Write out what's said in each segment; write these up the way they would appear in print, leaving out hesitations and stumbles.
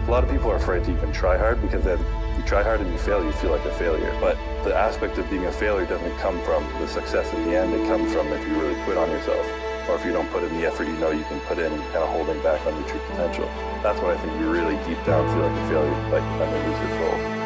A lot of people are afraid to even try hard because then you try hard and you fail, you feel like a failure. But the aspect of being a failure doesn't come from the success in the end. It comes from if you really quit on yourself, or if you don't put in the effort you know you can put in and kind of holding back on your true potential. That's what I think you really deep down feel like a failure, like underneath your soul.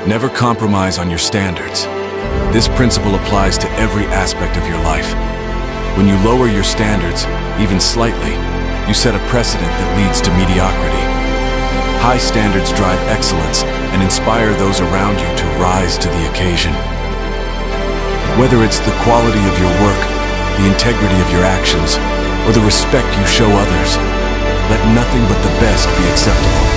Never compromise on your standards. This principle applies to every aspect of your life. When you lower your standards, even slightly, you set a precedent that leads to mediocrity. High standards drive excellence and inspire those around you to rise to the occasion. Whether it's the quality of your work, the integrity of your actions, or the respect you show others, let nothing but the best be acceptable.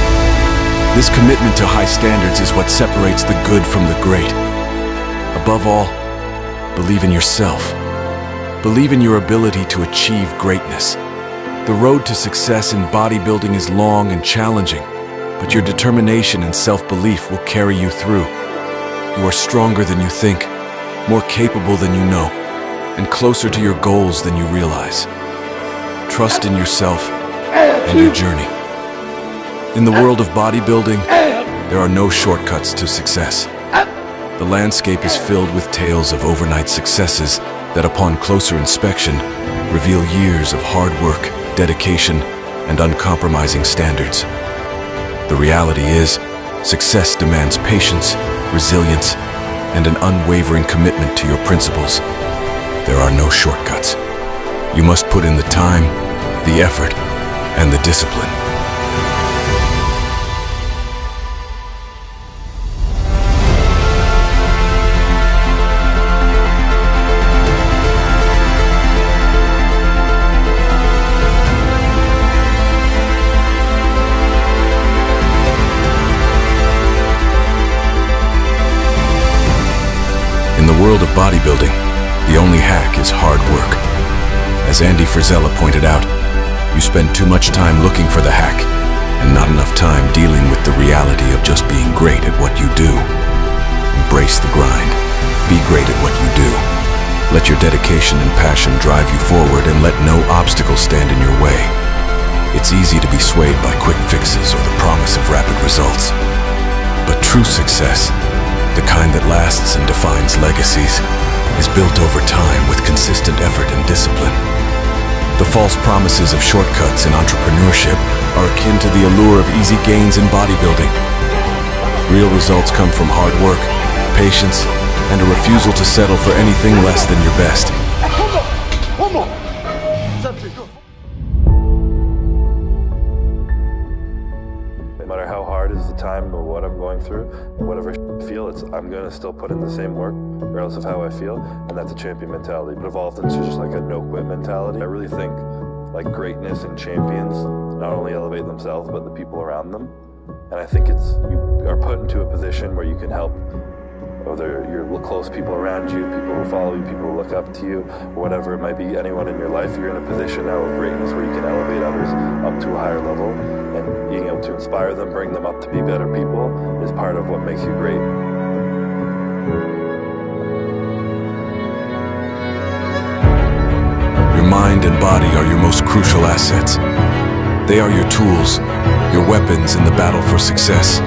This commitment to high standards is what separates the good from the great. Above all, believe in yourself. Believe in your ability to achieve greatness. The road to success in bodybuilding is long and challenging, but your determination and self-belief will carry you through. You are stronger than you think, more capable than you know, and closer to your goals than you realize. Trust in yourself and your journey. In the world of bodybuilding, there are no shortcuts to success. The landscape is filled with tales of overnight successes that, upon closer inspection, reveal years of hard work, dedication, and uncompromising standards. The reality is, success demands patience, resilience, and an unwavering commitment to your principles. There are no shortcuts. You must put in the time, the effort, and the discipline. In the world of bodybuilding, the only hack is hard work. As Andy Frisella pointed out, you spend too much time looking for the hack and not enough time dealing with the reality of just being great at what you do. Embrace the grind. Be great at what you do. Let your dedication and passion drive you forward and let no obstacle stand in your way. It's easy to be swayed by quick fixes or the promise of rapid results. But true success, the kind that lasts and defines legacies, is built over time with consistent effort and discipline. The false promises of shortcuts in entrepreneurship are akin to the allure of easy gains in bodybuilding. Real results come from hard work, patience, and a refusal to settle for anything less than your best. One more. No matter how hard is the time or what I'm going through, and whatever I feel, I'm gonna still put in the same work, regardless of how I feel, and that's a champion mentality. But evolved into just like a no-quit mentality. I really think like greatness and champions not only elevate themselves, but the people around them. And I think you are put into a position where you can help, whether your close people around you, people who follow you, people who look up to you, or whatever it might be, anyone in your life, you're in a position now of greatness where you can elevate others up to a higher level, and being able to inspire them, bring them up to be better people is part of what makes you great. Your mind and body are your most crucial assets. They are your tools, your weapons in the battle for success.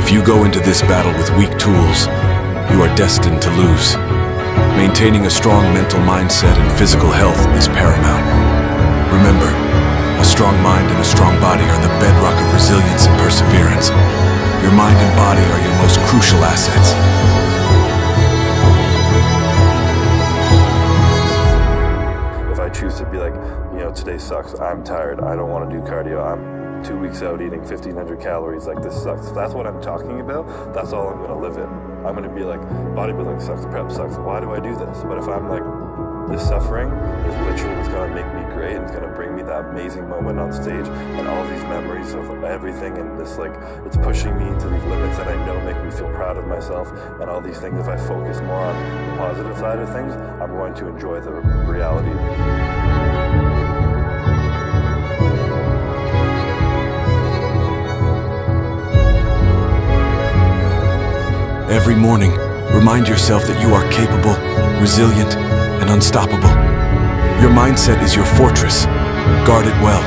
If you go into this battle with weak tools, you are destined to lose. Maintaining a strong mental mindset and physical health is paramount. Remember, a strong mind and a strong body are the bedrock of resilience and perseverance. Your mind and body are your most crucial assets. If I choose to be like, today sucks, I'm tired, I don't want to do cardio, I'm 2 weeks out eating 1,500 calories, like this sucks. If that's what I'm talking about, that's all I'm going to live in. I'm going to be like, bodybuilding sucks, prep sucks, why do I do this? But if I'm like, this suffering is literally what's going to make me great. great, and it's going to bring me that amazing moment on stage and all these memories of everything, and this, like, it's pushing me to these limits that I know make me feel proud of myself and all these things. If I focus more on the positive side of things, I'm going to enjoy the reality. Every morning, remind yourself that you are capable, resilient, and unstoppable. Your mindset is your fortress. Guard it well.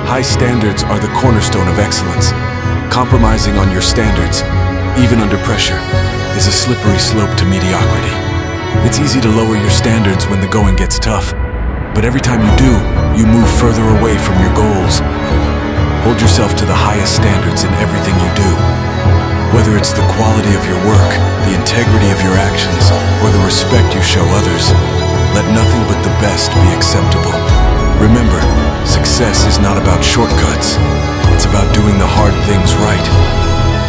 High standards are the cornerstone of excellence. Compromising on your standards, even under pressure, is a slippery slope to mediocrity. It's easy to lower your standards when the going gets tough, but every time you do, you move further away from your goals. Hold yourself to the highest standards in everything you do. Whether it's the quality of your work, the integrity of your actions, or the respect you show others, let nothing but the best be acceptable. Remember, success is not about shortcuts. It's about doing the hard things right.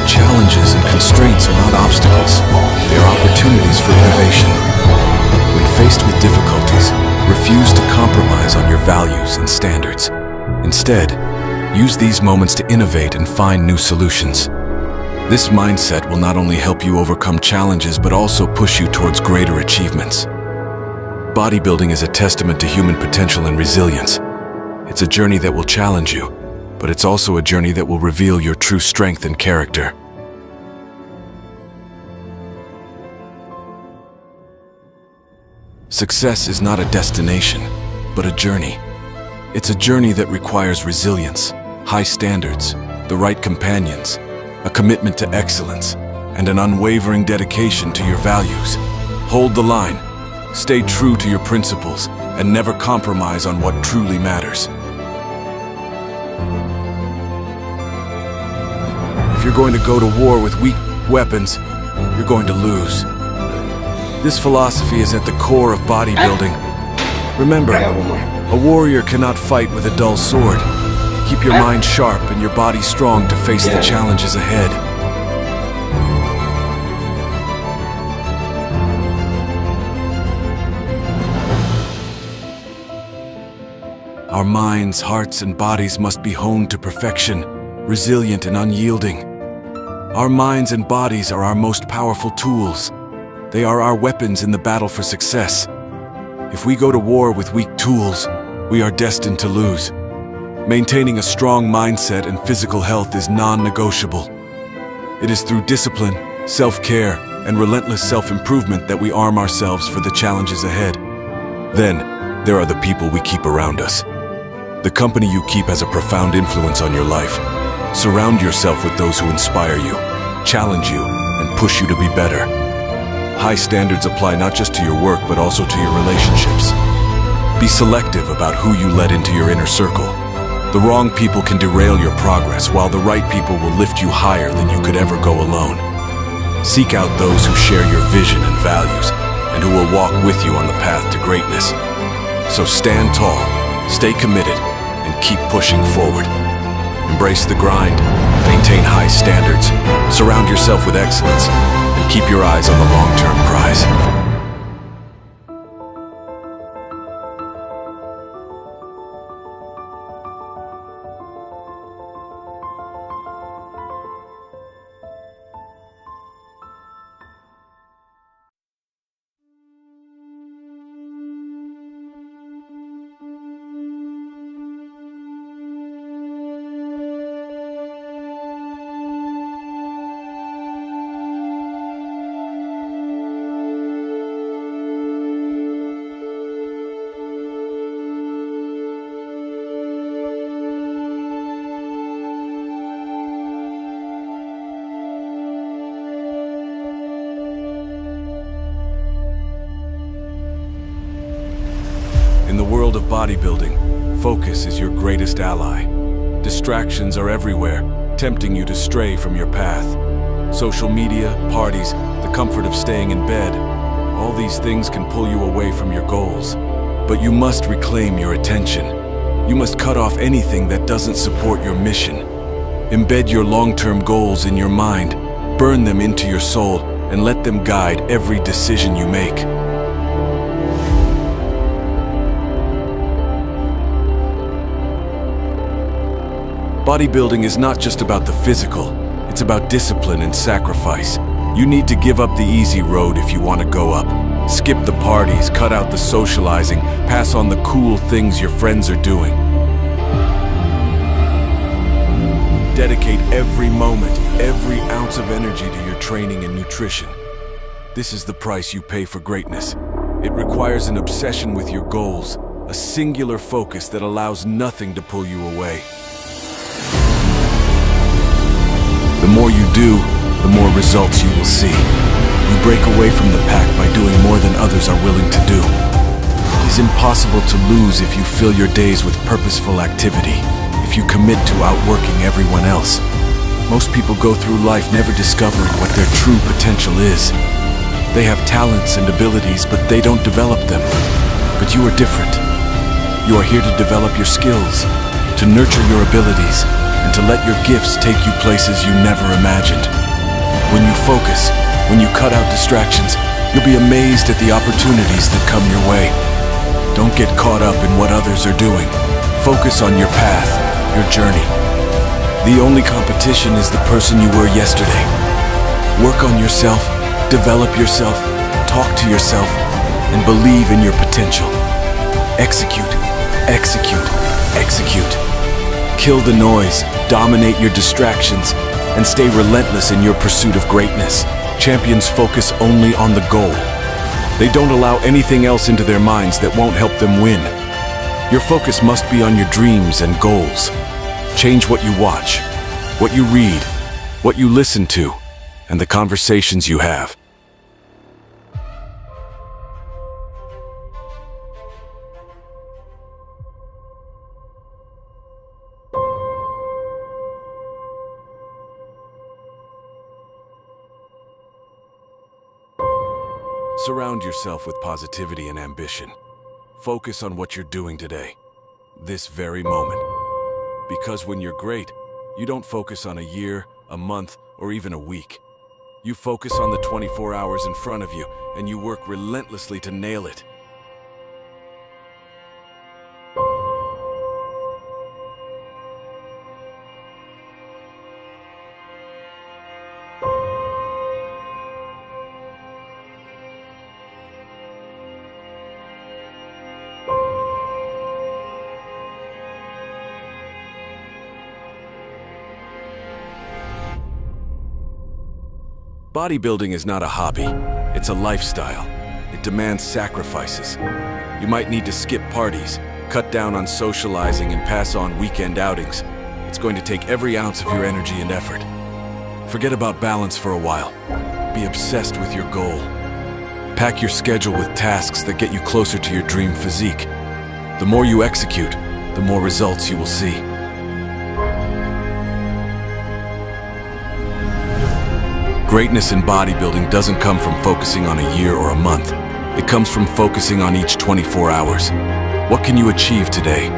Challenges and constraints are not obstacles. They are opportunities for innovation. When faced with difficulties, refuse to compromise on your values and standards. Instead, use these moments to innovate and find new solutions. This mindset will not only help you overcome challenges, but also push you towards greater achievements. Bodybuilding is a testament to human potential and resilience. It's a journey that will challenge you, but it's also a journey that will reveal your true strength and character. Success is not a destination, but a journey. It's a journey that requires resilience, high standards, the right companions, a commitment to excellence, and an unwavering dedication to your values. Hold the line, stay true to your principles, and never compromise on what truly matters. If you're going to go to war with weak weapons, you're going to lose. This philosophy is at the core of bodybuilding. Remember, a warrior cannot fight with a dull sword. Keep your mind sharp and your body strong to face the challenges ahead. Our minds, hearts, and bodies must be honed to perfection, resilient and unyielding. Our minds and bodies are our most powerful tools. They are our weapons in the battle for success. If we go to war with weak tools, we are destined to lose. Maintaining a strong mindset and physical health is non-negotiable. It is through discipline, self-care, and relentless self-improvement that we arm ourselves for the challenges ahead. Then, there are the people we keep around us. The company you keep has a profound influence on your life. Surround yourself with those who inspire you, challenge you, and push you to be better. High standards apply not just to your work, but also to your relationships. Be selective about who you let into your inner circle. The wrong people can derail your progress, while the right people will lift you higher than you could ever go alone. Seek out those who share your vision and values, and who will walk with you on the path to greatness. So stand tall, stay committed, and keep pushing forward. Embrace the grind, maintain high standards, surround yourself with excellence, and keep your eyes on the long-term prize. In the world of bodybuilding, focus is your greatest ally. Distractions are everywhere, tempting you to stray from your path. Social media, parties, the comfort of staying in bed, all these things can pull you away from your goals. But you must reclaim your attention. You must cut off anything that doesn't support your mission. Embed your long-term goals in your mind, burn them into your soul, and let them guide every decision you make. Bodybuilding is not just about the physical, it's about discipline and sacrifice. You need to give up the easy road if you want to go up. Skip the parties, cut out the socializing, pass on the cool things your friends are doing. Dedicate every moment, every ounce of energy to your training and nutrition. This is the price you pay for greatness. It requires an obsession with your goals, a singular focus that allows nothing to pull you away. The more you do, the more results you will see. You break away from the pack by doing more than others are willing to do. It is impossible to lose if you fill your days with purposeful activity, if you commit to outworking everyone else. Most people go through life never discovering what their true potential is. They have talents and abilities, but they don't develop them. But you are different. You are here to develop your skills, to nurture your abilities, and to let your gifts take you places you never imagined. When you focus, when you cut out distractions, you'll be amazed at the opportunities that come your way. Don't get caught up in what others are doing. Focus on your path, your journey. The only competition is the person you were yesterday. Work on yourself, develop yourself, talk to yourself, and believe in your potential. Execute, execute, execute. Kill the noise, dominate your distractions, and stay relentless in your pursuit of greatness. Champions focus only on the goal. They don't allow anything else into their minds that won't help them win. Your focus must be on your dreams and goals. Change what you watch, what you read, what you listen to, and the conversations you have. Surround yourself with positivity and ambition. Focus on what you're doing today, this very moment. Because when you're great, you don't focus on a year, a month, or even a week. You focus on the 24 hours in front of you, and you work relentlessly to nail it. Bodybuilding is not a hobby, it's a lifestyle. It demands sacrifices. You might need to skip parties, cut down on socializing, and pass on weekend outings. It's going to take every ounce of your energy and effort. Forget about balance for a while. Be obsessed with your goal. Pack your schedule with tasks that get you closer to your dream physique. The more you execute, the more results you will see. Greatness in bodybuilding doesn't come from focusing on a year or a month. It comes from focusing on each 24 hours. What can you achieve today?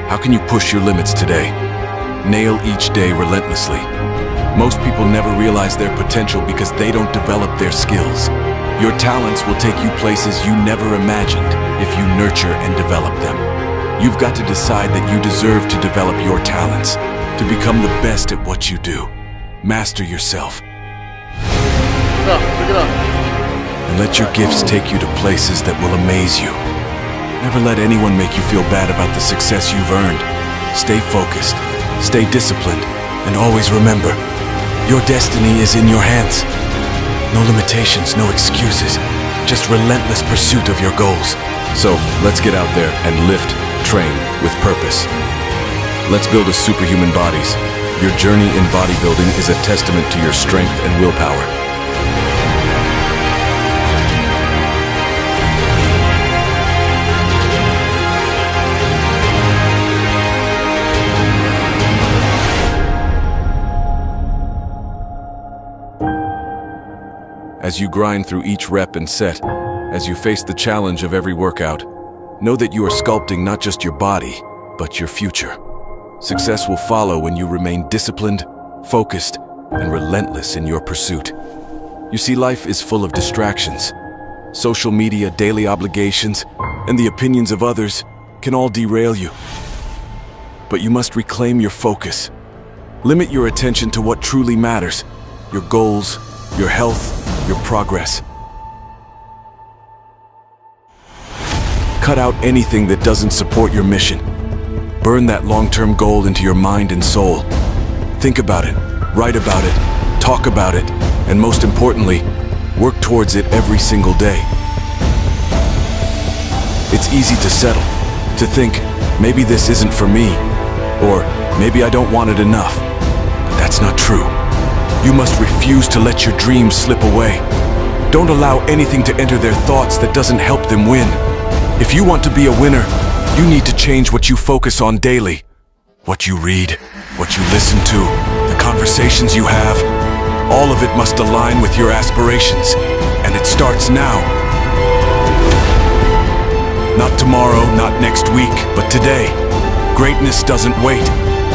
How can you push your limits today? Nail each day relentlessly. Most people never realize their potential because they don't develop their skills. Your talents will take you places you never imagined if you nurture and develop them. You've got to decide that you deserve to develop your talents, to become the best at what you do. Master yourself. Pick it up. And let your gifts take you to places that will amaze you. Never let anyone make you feel bad about the success you've earned. Stay focused, stay disciplined, and always remember, your destiny is in your hands. No limitations, no excuses, just relentless pursuit of your goals. So, let's get out there and lift, train with purpose. Let's build a superhuman bodies. Your journey in bodybuilding is a testament to your strength and willpower. As you grind through each rep and set, as you face the challenge of every workout, know that you are sculpting not just your body, but your future. Success will follow when you remain disciplined, focused, and relentless in your pursuit. You see, life is full of distractions. Social media, daily obligations, and the opinions of others can all derail you. But you must reclaim your focus, Limit your attention to what truly matters: your goals, your health, your progress. Cut out anything that doesn't support your mission. Burn that long-term goal into your mind and soul. Think about it, write about it, talk about it, and most importantly, work towards it every single day. It's easy to settle, to think, maybe this isn't for me, or maybe I don't want it enough. But that's not true. You must refuse to let your dreams slip away. Don't allow anything to enter their thoughts that doesn't help them win. If you want to be a winner, you need to change what you focus on daily. What you read, what you listen to, the conversations you have, all of it must align with your aspirations. And it starts now. Not tomorrow, not next week, but today. Greatness doesn't wait.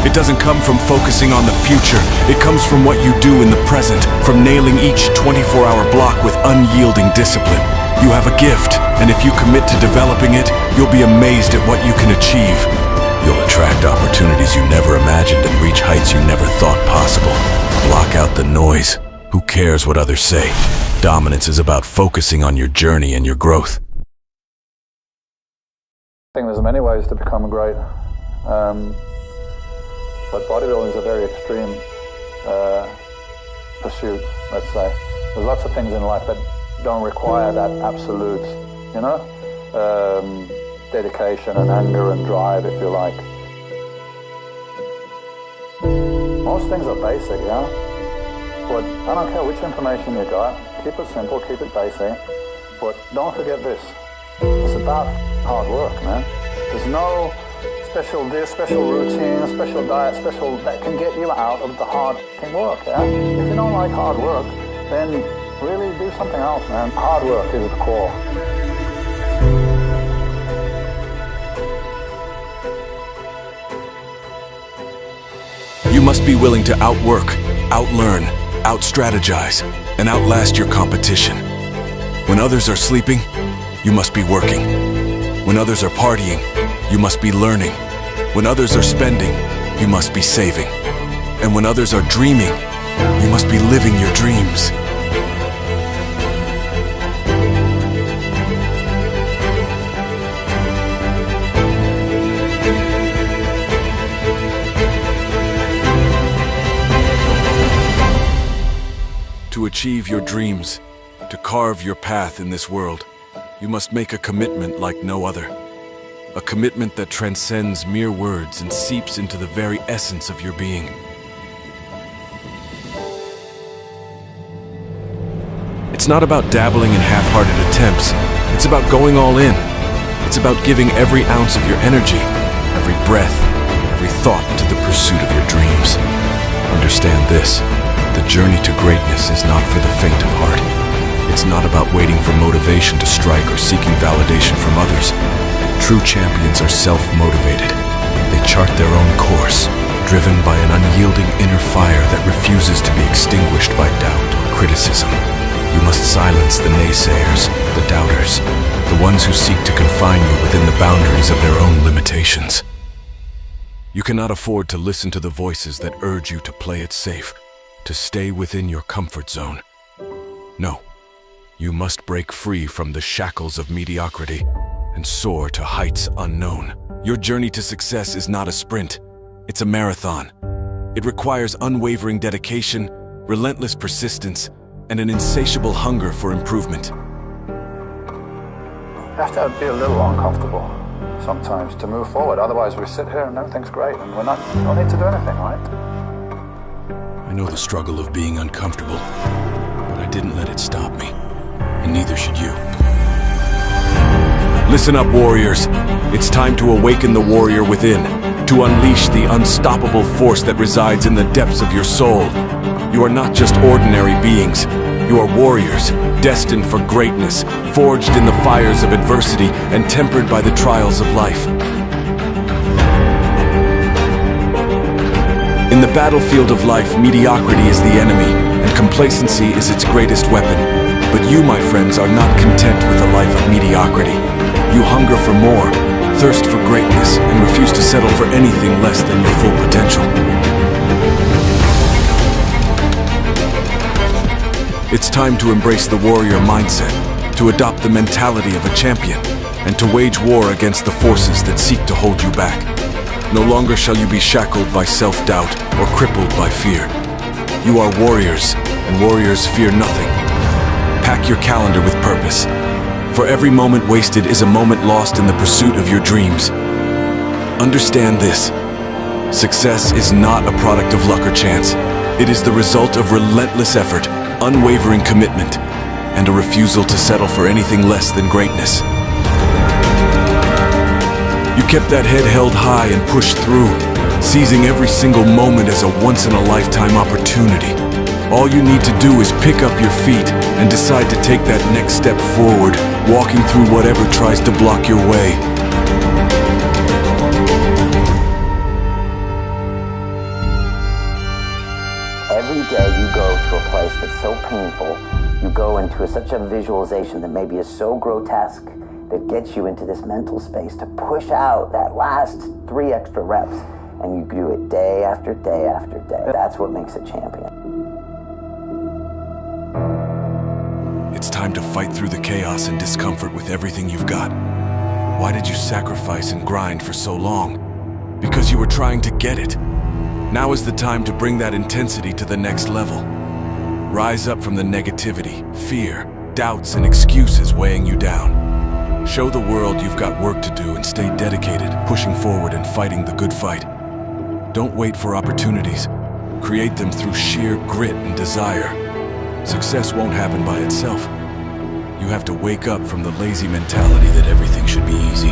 It doesn't come from focusing on the future. It comes from what you do in the present, from nailing each 24-hour block with unyielding discipline. You have a gift, and if you commit to developing it, you'll be amazed at what you can achieve. You'll attract opportunities you never imagined and reach heights you never thought possible. Block out the noise. Who cares what others say? Dominance is about focusing on your journey and your growth. I think there's many ways to become great, but bodybuilding is a very extreme pursuit, let's say. There's lots of things in life that don't require that absolute, you know, dedication and anger and drive, if you like. Most things are basic, yeah? But I don't care which information you got, keep it simple, keep it basic, but don't forget this. It's about hard work, man. There's no special this, special routine, special diet, special that can get you out of the hard work, yeah? If you don't like hard work, then really do something else, man. Hard work is the core. You must be willing to outwork, outlearn, outstrategize, and outlast your competition. When others are sleeping, you must be working. When others are partying, you must be learning. When others are spending, you must be saving. And when others are dreaming, you must be living your dreams. To achieve your dreams, to carve your path in this world, you must make a commitment like no other. A commitment that transcends mere words and seeps into the very essence of your being. It's not about dabbling in half-hearted attempts. It's about going all in. It's about giving every ounce of your energy, every breath, every thought to the pursuit of your dreams. Understand this. The journey to greatness is not for the faint of heart. It's not about waiting for motivation to strike or seeking validation from others. True champions are self-motivated. They chart their own course, driven by an unyielding inner fire that refuses to be extinguished by doubt or criticism. You must silence the naysayers, the doubters, the ones who seek to confine you within the boundaries of their own limitations. You cannot afford to listen to the voices that urge you to play it safe, to stay within your comfort zone. No, you must break free from the shackles of mediocrity and soar to heights unknown. Your journey to success is not a sprint, it's a marathon. It requires unwavering dedication, relentless persistence, and an insatiable hunger for improvement. You have to be a little uncomfortable sometimes to move forward. Otherwise we sit here and everything's great and we don't need to do anything, right? I know the struggle of being uncomfortable, but I didn't let it stop me, and neither should you. Listen up, warriors. It's time to awaken the warrior within, to unleash the unstoppable force that resides in the depths of your soul. You are not just ordinary beings. You are warriors, destined for greatness, forged in the fires of adversity and tempered by the trials of life. In the battlefield of life, mediocrity is the enemy, and complacency is its greatest weapon. But you, my friends, are not content with a life of mediocrity. You hunger for more, thirst for greatness, and refuse to settle for anything less than your full potential. It's time to embrace the warrior mindset, to adopt the mentality of a champion, and to wage war against the forces that seek to hold you back. No longer shall you be shackled by self-doubt or crippled by fear. You are warriors, and warriors fear nothing. Pack your calendar with purpose. For every moment wasted is a moment lost in the pursuit of your dreams. Understand this. Success is not a product of luck or chance. It is the result of relentless effort, unwavering commitment, and a refusal to settle for anything less than greatness. You kept that head held high and pushed through, seizing every single moment as a once-in-a-lifetime opportunity. All you need to do is pick up your feet and decide to take that next step forward, walking through whatever tries to block your way. Every day you go to a place that's so painful, you go into such a visualization that maybe is so grotesque that gets you into this mental space to push out that last 3 extra reps, and you do it day after day after day. That's what makes a champion. It's time to fight through the chaos and discomfort with everything you've got. Why did you sacrifice and grind for so long? Because you were trying to get it. Now is the time to bring that intensity to the next level. Rise up from the negativity, fear, doubts, and excuses weighing you down. Show the world you've got work to do and stay dedicated, pushing forward and fighting the good fight. Don't wait for opportunities. Create them through sheer grit and desire. Success won't happen by itself. You have to wake up from the lazy mentality that everything should be easy.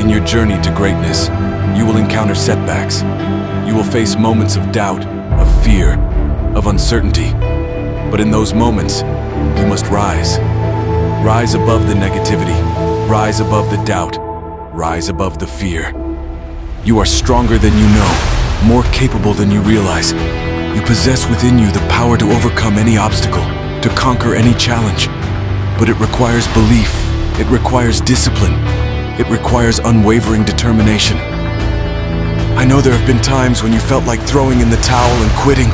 In your journey to greatness, you will encounter setbacks. You will face moments of doubt, of fear, of uncertainty. But in those moments, you must rise. Rise above the negativity. Rise above the doubt. Rise above the fear. You are stronger than you know, more capable than you realize. You possess within you the power to overcome any obstacle, to conquer any challenge. But it requires belief. It requires discipline. It requires unwavering determination. I know there have been times when you felt like throwing in the towel and quitting.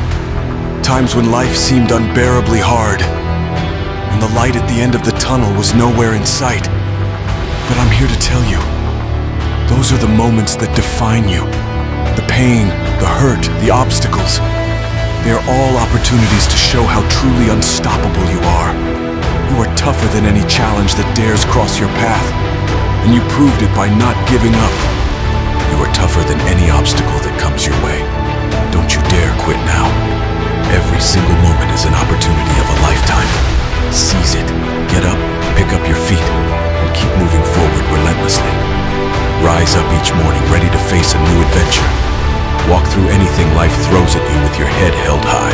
Times when life seemed unbearably hard. And the light at the end of the tunnel was nowhere in sight. But I'm here to tell you, those are the moments that define you. The pain, the hurt, the obstacles. They are all opportunities to show how truly unstoppable you are. You are tougher than any challenge that dares cross your path. And you proved it by not giving up. You are tougher than any obstacle that comes your way. Don't you dare quit now. Every single moment is an opportunity of a lifetime. Seize it, get up, pick up your feet, and keep moving forward relentlessly. Rise up each morning ready to face a new adventure. Walk through anything life throws at you with your head held high.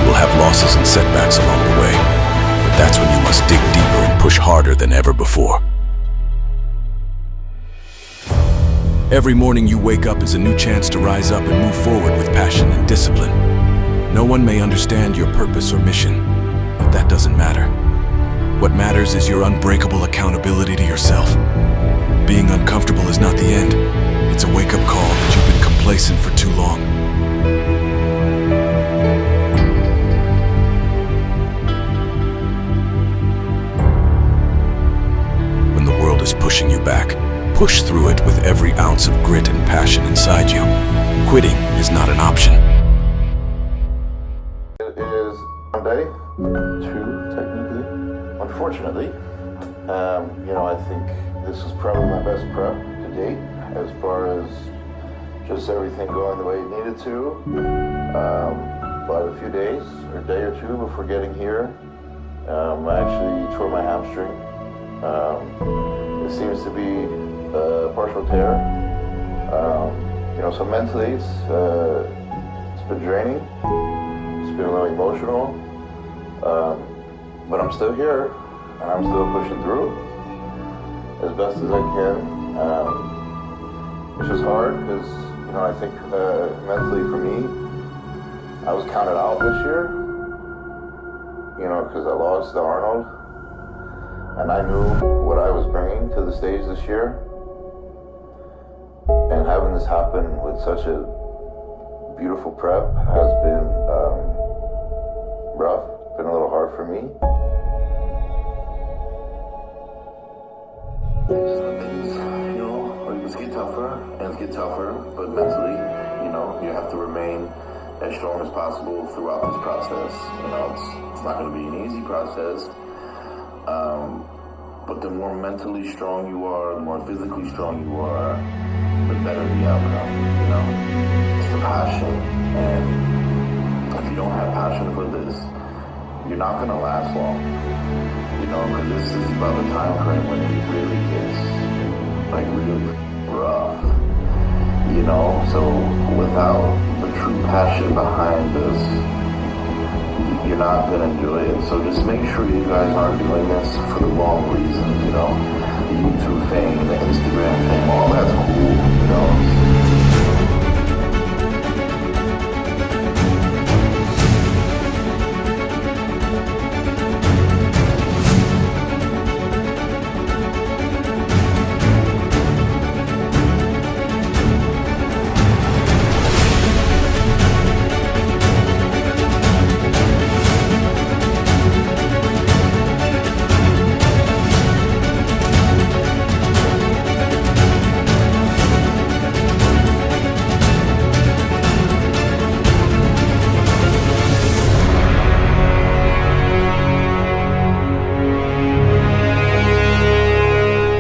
You will have losses and setbacks along the way, but that's when you must dig deeper and push harder than ever before. Every morning you wake up is a new chance to rise up and move forward with passion and discipline. No one may understand your purpose or mission, but that doesn't matter. What matters is your unbreakable accountability to yourself. Being uncomfortable is not the end. It's a wake-up call that you've been complacent for too long. When the world is pushing you back, push through it with every ounce of grit and passion inside you. Quitting is not an option. It is Monday, 2 technically. Unfortunately, I think this is probably my best prep to date as far as just everything going the way it needed to. But a few days, or a day or two before getting here, I actually tore my hamstring. It seems to be a partial tear. So mentally it's been draining. It's been a little emotional. But I'm still here, and I'm still pushing through as best as I can. It's just hard because, I think mentally for me, I was counted out this year, because I lost to Arnold, and I knew what I was bringing to the stage this year. And having this happen with such a beautiful prep has been rough, been a little hard for me. You know, it's get tougher and it's get tougher, but mentally, you know, you have to remain as strong as possible throughout this process. You know, it's not going to be an easy process, but the more mentally strong you are, the more physically strong you are, the better the outcome. You know, it's the passion, and if you don't have passion for this, you're not going to last long. You know, because this is about the time frame when it really gets, like, really rough. You know, so without the true passion behind this, you're not going to enjoy it. So just make sure you guys aren't doing this for the wrong reasons, you know. The YouTube thing, the Instagram thing, all that's cool, you know.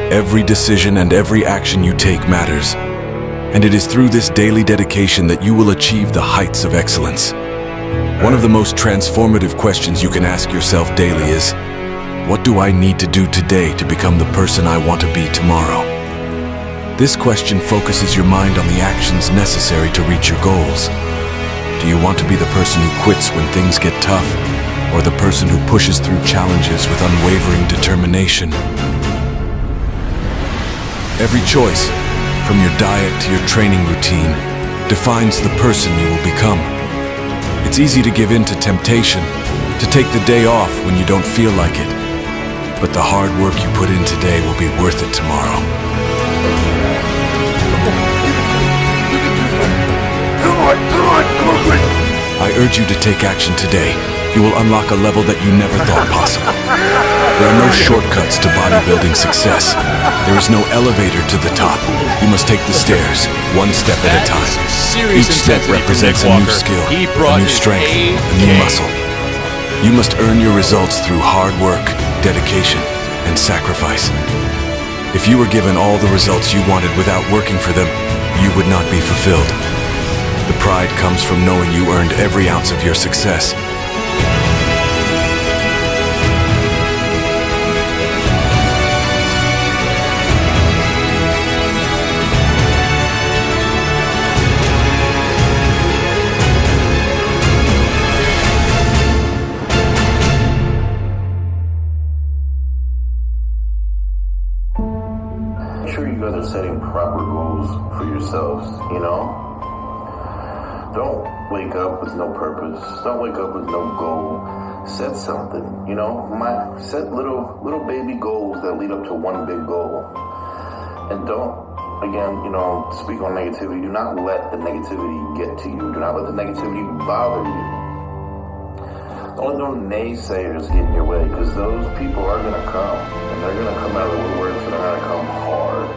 Every decision and every action you take matters, and it is through this daily dedication that you will achieve the heights of excellence. One of the most transformative questions you can ask yourself daily is, what do I need to do today to become the person I want to be tomorrow? This question focuses your mind on the actions necessary to reach your goals. Do you want to be the person who quits when things get tough, or the person who pushes through challenges with unwavering determination? Every choice, from your diet to your training routine, defines the person you will become. It's easy to give in to temptation, to take the day off when you don't feel like it. But the hard work you put in today will be worth it tomorrow. I urge you to take action today. You will unlock a level that you never thought possible. There are no shortcuts to bodybuilding success. There is no elevator to the top. You must take the stairs, one step at a time. Each step represents a new skill, a new strength, a new muscle. You must earn your results through hard work, dedication, and sacrifice. If you were given all the results you wanted without working for them, you would not be fulfilled. The pride comes from knowing you earned every ounce of your success. Make sure you guys are setting proper goals for yourselves, you know? Don't wake up with no purpose. Don't wake up with no goal. Set something, you know? Set little baby goals that lead up to one big goal. And don't, again, you know, speak on negativity. Do not let the negativity get to you. Do not let the negativity bother you. Don't let no naysayers get in your way, because those people are going to come. And they're going to come out of the woodworks, and they're going to come hard.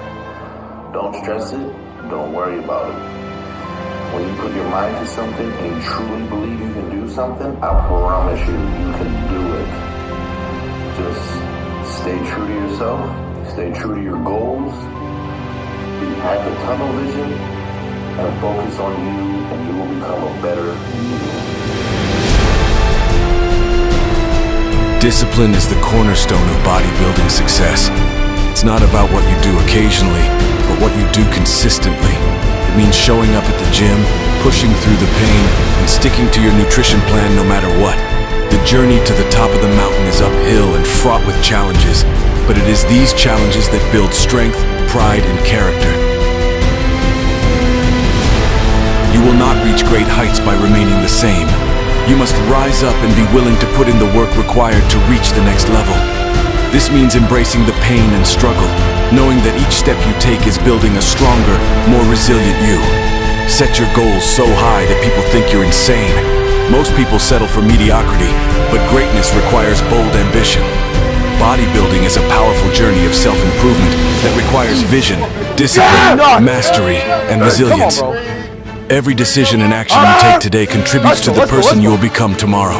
Don't stress it. Don't worry about it. When you put your mind to something and you truly believe you can do something, I promise you, you can do it. Just stay true to yourself, stay true to your goals, have the tunnel vision, and focus on you, and you will become a better you. Discipline is the cornerstone of bodybuilding success. It's not about what you do occasionally, but what you do consistently. It means showing up at the gym, pushing through the pain, and sticking to your nutrition plan no matter what. The journey to the top of the mountain is uphill and fraught with challenges, but it is these challenges that build strength, pride, and character. You will not reach great heights by remaining the same. You must rise up and be willing to put in the work required to reach the next level. This means embracing the pain and struggle, knowing that each step you take is building a stronger, more resilient you. Set your goals so high that people think you're insane. Most people settle for mediocrity, but greatness requires bold ambition. Bodybuilding is a powerful journey of self-improvement that requires vision, discipline, mastery, and resilience. Every decision and action you take today contributes to the person you will become tomorrow.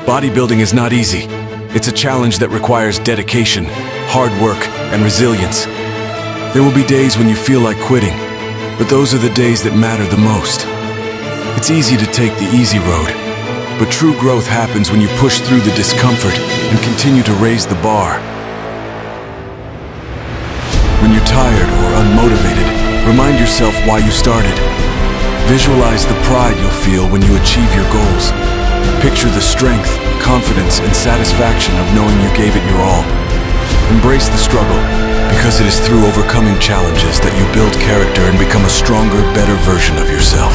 Bodybuilding is not easy. It's a challenge that requires dedication, hard work, and resilience. There will be days when you feel like quitting, but those are the days that matter the most. It's easy to take the easy road, but true growth happens when you push through the discomfort and continue to raise the bar. When you're tired or unmotivated, remind yourself why you started. Visualize the pride you'll feel when you achieve your goals. Picture the strength, confidence, and satisfaction of knowing you gave it your all. Embrace the struggle, because it is through overcoming challenges that you build character and become a stronger, better version of yourself.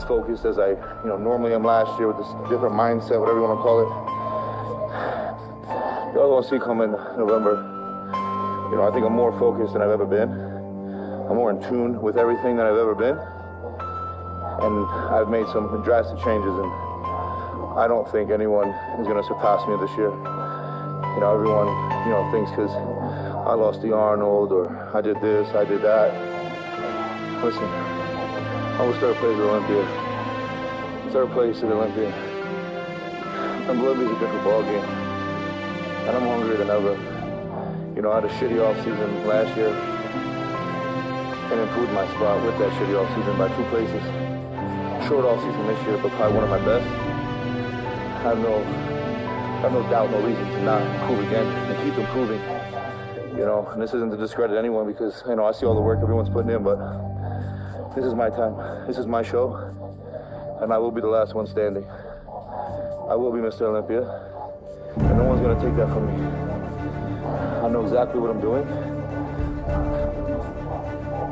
Focused as I normally am last year, with this different mindset, whatever you want to call it. Y'all gonna see coming November. I think I'm more focused than I've ever been. I'm more in tune with everything than I've ever been. And I've made some drastic changes, and I don't think anyone is gonna surpass me this year. Everyone thinks because I lost to Arnold or I did this, I did that. Listen, I was third place at Olympia. Third place at Olympia. And Olympia's a different ball game. And I'm hungrier than ever. I had a shitty offseason last year and improved my spot with that shitty offseason by 2 places. Short offseason this year, but probably one of my best. I have no doubt, no reason to not improve again and keep improving. And this isn't to discredit anyone, because I see all the work everyone's putting in, but this is my time. This is my show, and I will be the last one standing. I will be Mr. Olympia, and no one's gonna take that from me. I know exactly what I'm doing,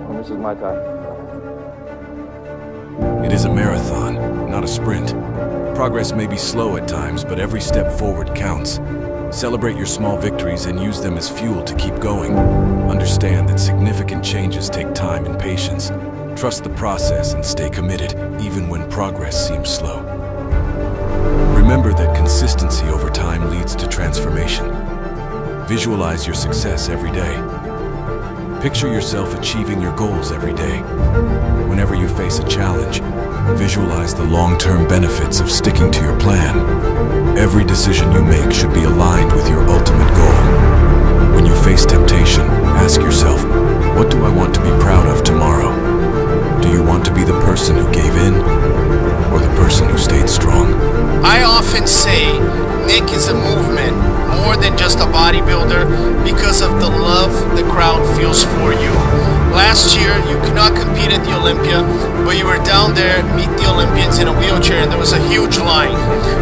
and this is my time. It is a marathon, not a sprint. Progress may be slow at times, but every step forward counts. Celebrate your small victories and use them as fuel to keep going. Understand that significant changes take time and patience. Trust the process and stay committed, even when progress seems slow. Remember that consistency over time leads to transformation. Visualize your success every day. Picture yourself achieving your goals every day. Whenever you face a challenge, visualize the long-term benefits of sticking to your plan. Every decision you make should be aligned with your ultimate goal. When you face temptation, ask yourself, what do I want to be proud of tomorrow? Do you want to be the person who gave in, or the person who stayed strong? I often say Nick is a movement more than just a bodybuilder because of the love the crowd feels for you. Last year, you could not compete at the Olympia, but you were down there, meet the Olympians in a wheelchair, and there was a huge line.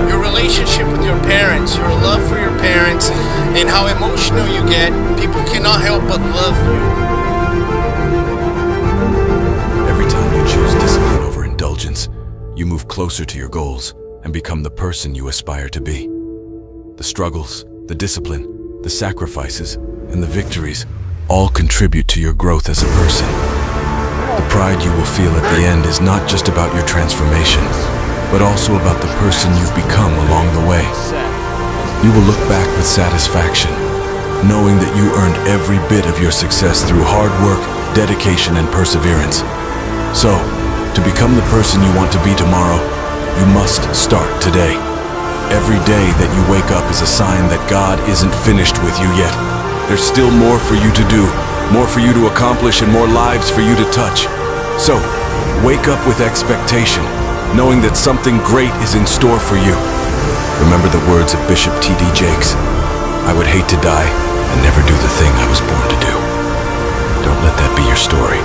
Your relationship with your parents, your love for your parents, and how emotional you get, people cannot help but love you. Every time you choose discipline over indulgence, you move closer to your goals and become the person you aspire to be. The struggles, the discipline, the sacrifices, and the victories all contribute to your growth as a person. The pride you will feel at the end is not just about your transformation, but also about the person you've become along the way. You will look back with satisfaction, knowing that you earned every bit of your success through hard work, dedication, and perseverance. So, to become the person you want to be tomorrow, you must start today. Every day that you wake up is a sign that God isn't finished with you yet. There's still more for you to do, more for you to accomplish, and more lives for you to touch. So, wake up with expectation, knowing that something great is in store for you. Remember the words of Bishop T.D. Jakes, "I would hate to die and never do the thing I was born to do." Don't let that be your story.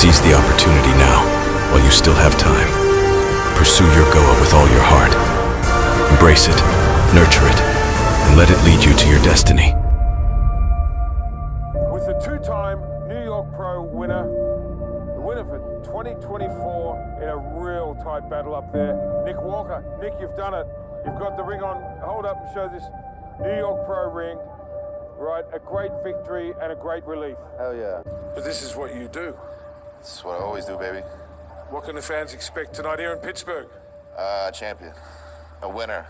Seize the opportunity now, while you still have time. Pursue your goal with all your heart. Embrace it, nurture it, and let it lead you to your destiny. With the two-time New York Pro winner, the winner for 2024 in a real tight battle up there, Nick Walker. Nick, you've done it. You've got the ring on. Hold up and show this New York Pro ring. Right, a great victory and a great relief. Hell yeah. But this is what you do. That's what I always do, baby. What can the fans expect tonight here in Pittsburgh? A champion, a winner,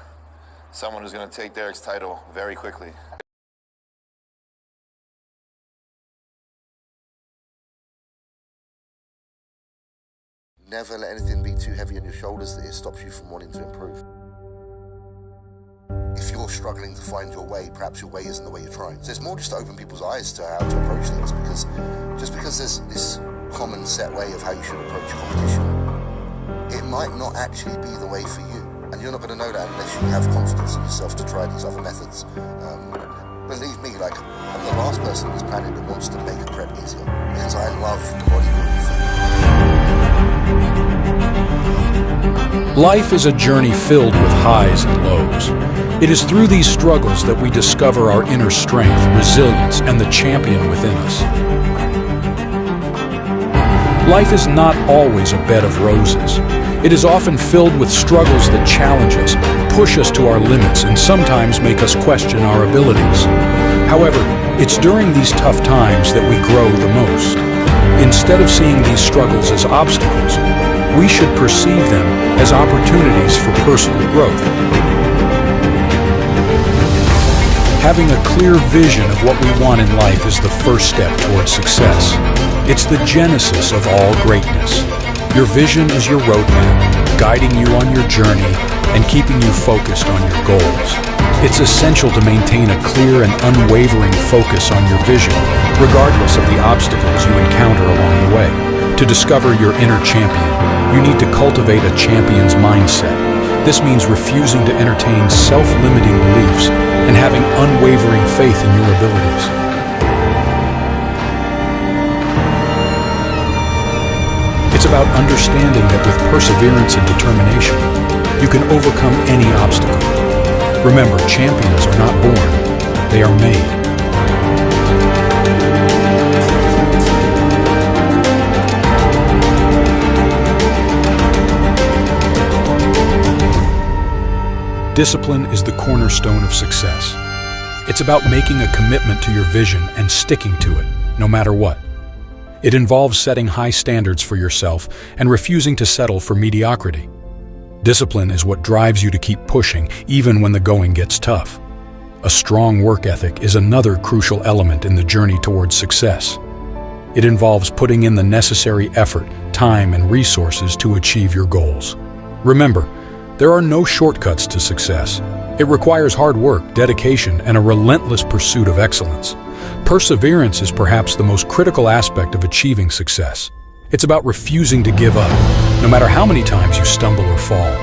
someone who's going to take Derek's title very quickly. Never let anything be too heavy on your shoulders that it stops you from wanting to improve. If you're struggling to find your way, perhaps your way isn't the way you're trying. So it's more just to open people's eyes to how to approach things, because just because there's this common set way of how you should approach competition, it might not actually be the way for you. And you're not going to know that unless you have confidence in yourself to try these other methods. Believe me, like, I'm the last person on this planet that wants to make a prep easier, because I love bodybuilding. Life is a journey filled with highs and lows. It is through these struggles that we discover our inner strength, resilience, and the champion within us. Life is not always a bed of roses. It is often filled with struggles that challenge us, push us to our limits, and sometimes make us question our abilities. However, it's during these tough times that we grow the most. Instead of seeing these struggles as obstacles, we should perceive them as opportunities for personal growth. Having a clear vision of what we want in life is the first step towards success. It's the genesis of all greatness. Your vision is your roadmap, guiding you on your journey and keeping you focused on your goals. It's essential to maintain a clear and unwavering focus on your vision, regardless of the obstacles you encounter along the way. To discover your inner champion, you need to cultivate a champion's mindset. This means refusing to entertain self-limiting beliefs and having unwavering faith in your abilities. It's about understanding that with perseverance and determination, you can overcome any obstacle. Remember, champions are not born, they are made. Discipline is the cornerstone of success. It's about making a commitment to your vision and sticking to it, no matter what. It involves setting high standards for yourself and refusing to settle for mediocrity. Discipline is what drives you to keep pushing, even when the going gets tough. A strong work ethic is another crucial element in the journey towards success. It involves putting in the necessary effort, time, and resources to achieve your goals. Remember, there are no shortcuts to success. It requires hard work, dedication, and a relentless pursuit of excellence. Perseverance is perhaps the most critical aspect of achieving success. It's about refusing to give up, no matter how many times you stumble or fall.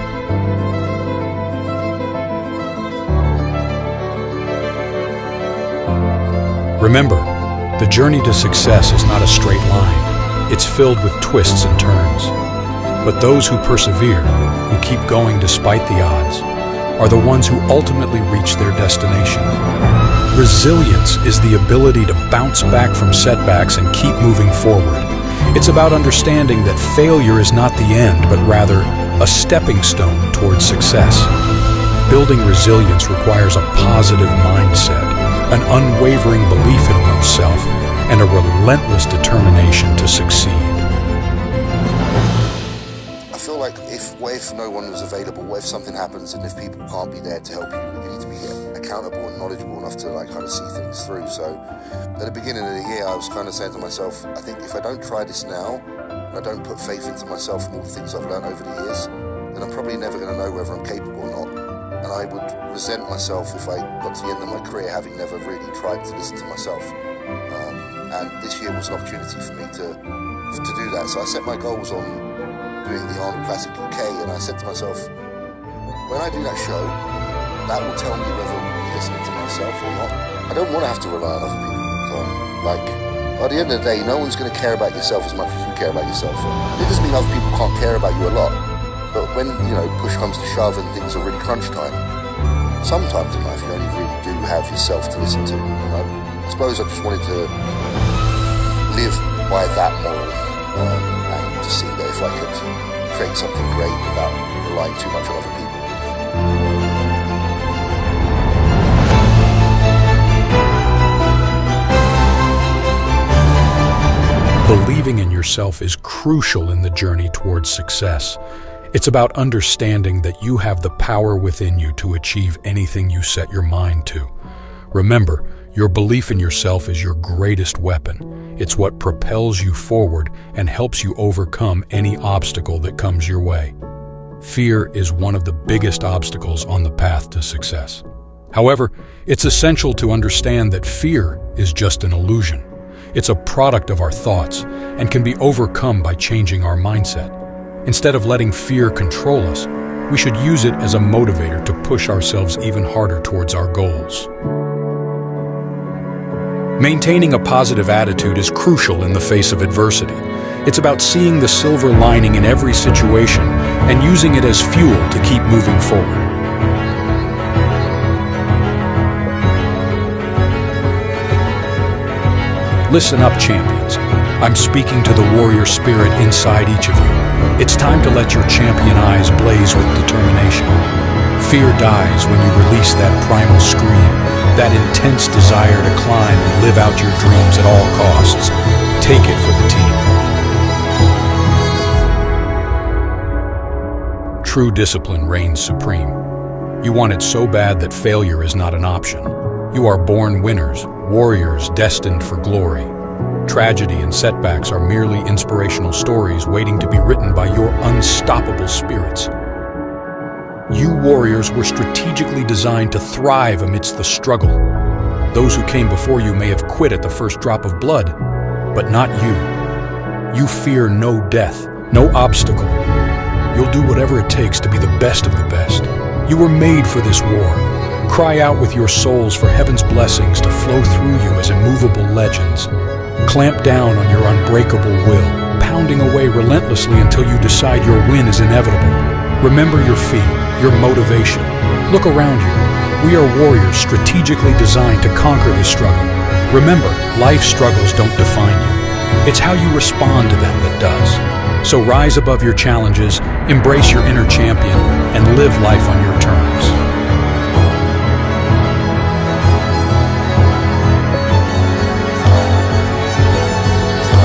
Remember, the journey to success is not a straight line. It's filled with twists and turns. But those who persevere, who keep going despite the odds, are the ones who ultimately reach their destination. Resilience is the ability to bounce back from setbacks and keep moving forward. It's about understanding that failure is not the end, but rather a stepping stone towards success. Building resilience requires a positive mindset, an unwavering belief in oneself, and a relentless determination to succeed. I feel like what if no one was available, what if something happens and if people can't be there to help you, you need to be accountable and knowledgeable enough to kind of see things through. So at the beginning of the year, I was kind of saying to myself, I think if I don't try this now, and I don't put faith into myself and all the things I've learned over the years, then I'm probably never going to know whether I'm capable or not. And I would resent myself if I got to the end of my career having never really tried to listen to myself. And this year was an opportunity for me to do that. So I set my goals on doing the Arnold Classic UK, and I said to myself, when I do that show, that will tell me whether I'm listening to myself or not. I don't want to have to rely on other people. So, At the end of the day, no one's going to care about yourself as much as you care about yourself. It doesn't mean other people can't care about you a lot, but when, you know, push comes to shove and things are really crunch time, sometimes in life you only really do have yourself to listen to. And I suppose I just wanted to live by that moral and to see that if I could create something great without relying too much on other people. Believing in yourself is crucial in the journey towards success. It's about understanding that you have the power within you to achieve anything you set your mind to. Remember, your belief in yourself is your greatest weapon. It's what propels you forward and helps you overcome any obstacle that comes your way. Fear is one of the biggest obstacles on the path to success. However, it's essential to understand that fear is just an illusion. It's a product of our thoughts and can be overcome by changing our mindset. Instead of letting fear control us, we should use it as a motivator to push ourselves even harder towards our goals. Maintaining a positive attitude is crucial in the face of adversity. It's about seeing the silver lining in every situation and using it as fuel to keep moving forward. Listen up, champions. I'm speaking to the warrior spirit inside each of you. It's time to let your champion eyes blaze with determination. Fear dies when you release that primal scream, that intense desire to climb and live out your dreams at all costs. Take it for the team. True discipline reigns supreme. You want it so bad that failure is not an option. You are born winners, warriors destined for glory. Tragedy and setbacks are merely inspirational stories waiting to be written by your unstoppable spirits. You warriors were strategically designed to thrive amidst the struggle. Those who came before you may have quit at the first drop of blood, but not you. You fear no death, no obstacle. You'll do whatever it takes to be the best of the best. You were made for this war. Cry out with your souls for heaven's blessings to flow through you as immovable legends. Clamp down on your unbreakable will, pounding away relentlessly until you decide your win is inevitable. Remember your feet, your motivation. Look around you. We are warriors strategically designed to conquer this struggle. Remember, life struggles don't define you. It's how you respond to them that does. So rise above your challenges, embrace your inner champion, and live life on your terms.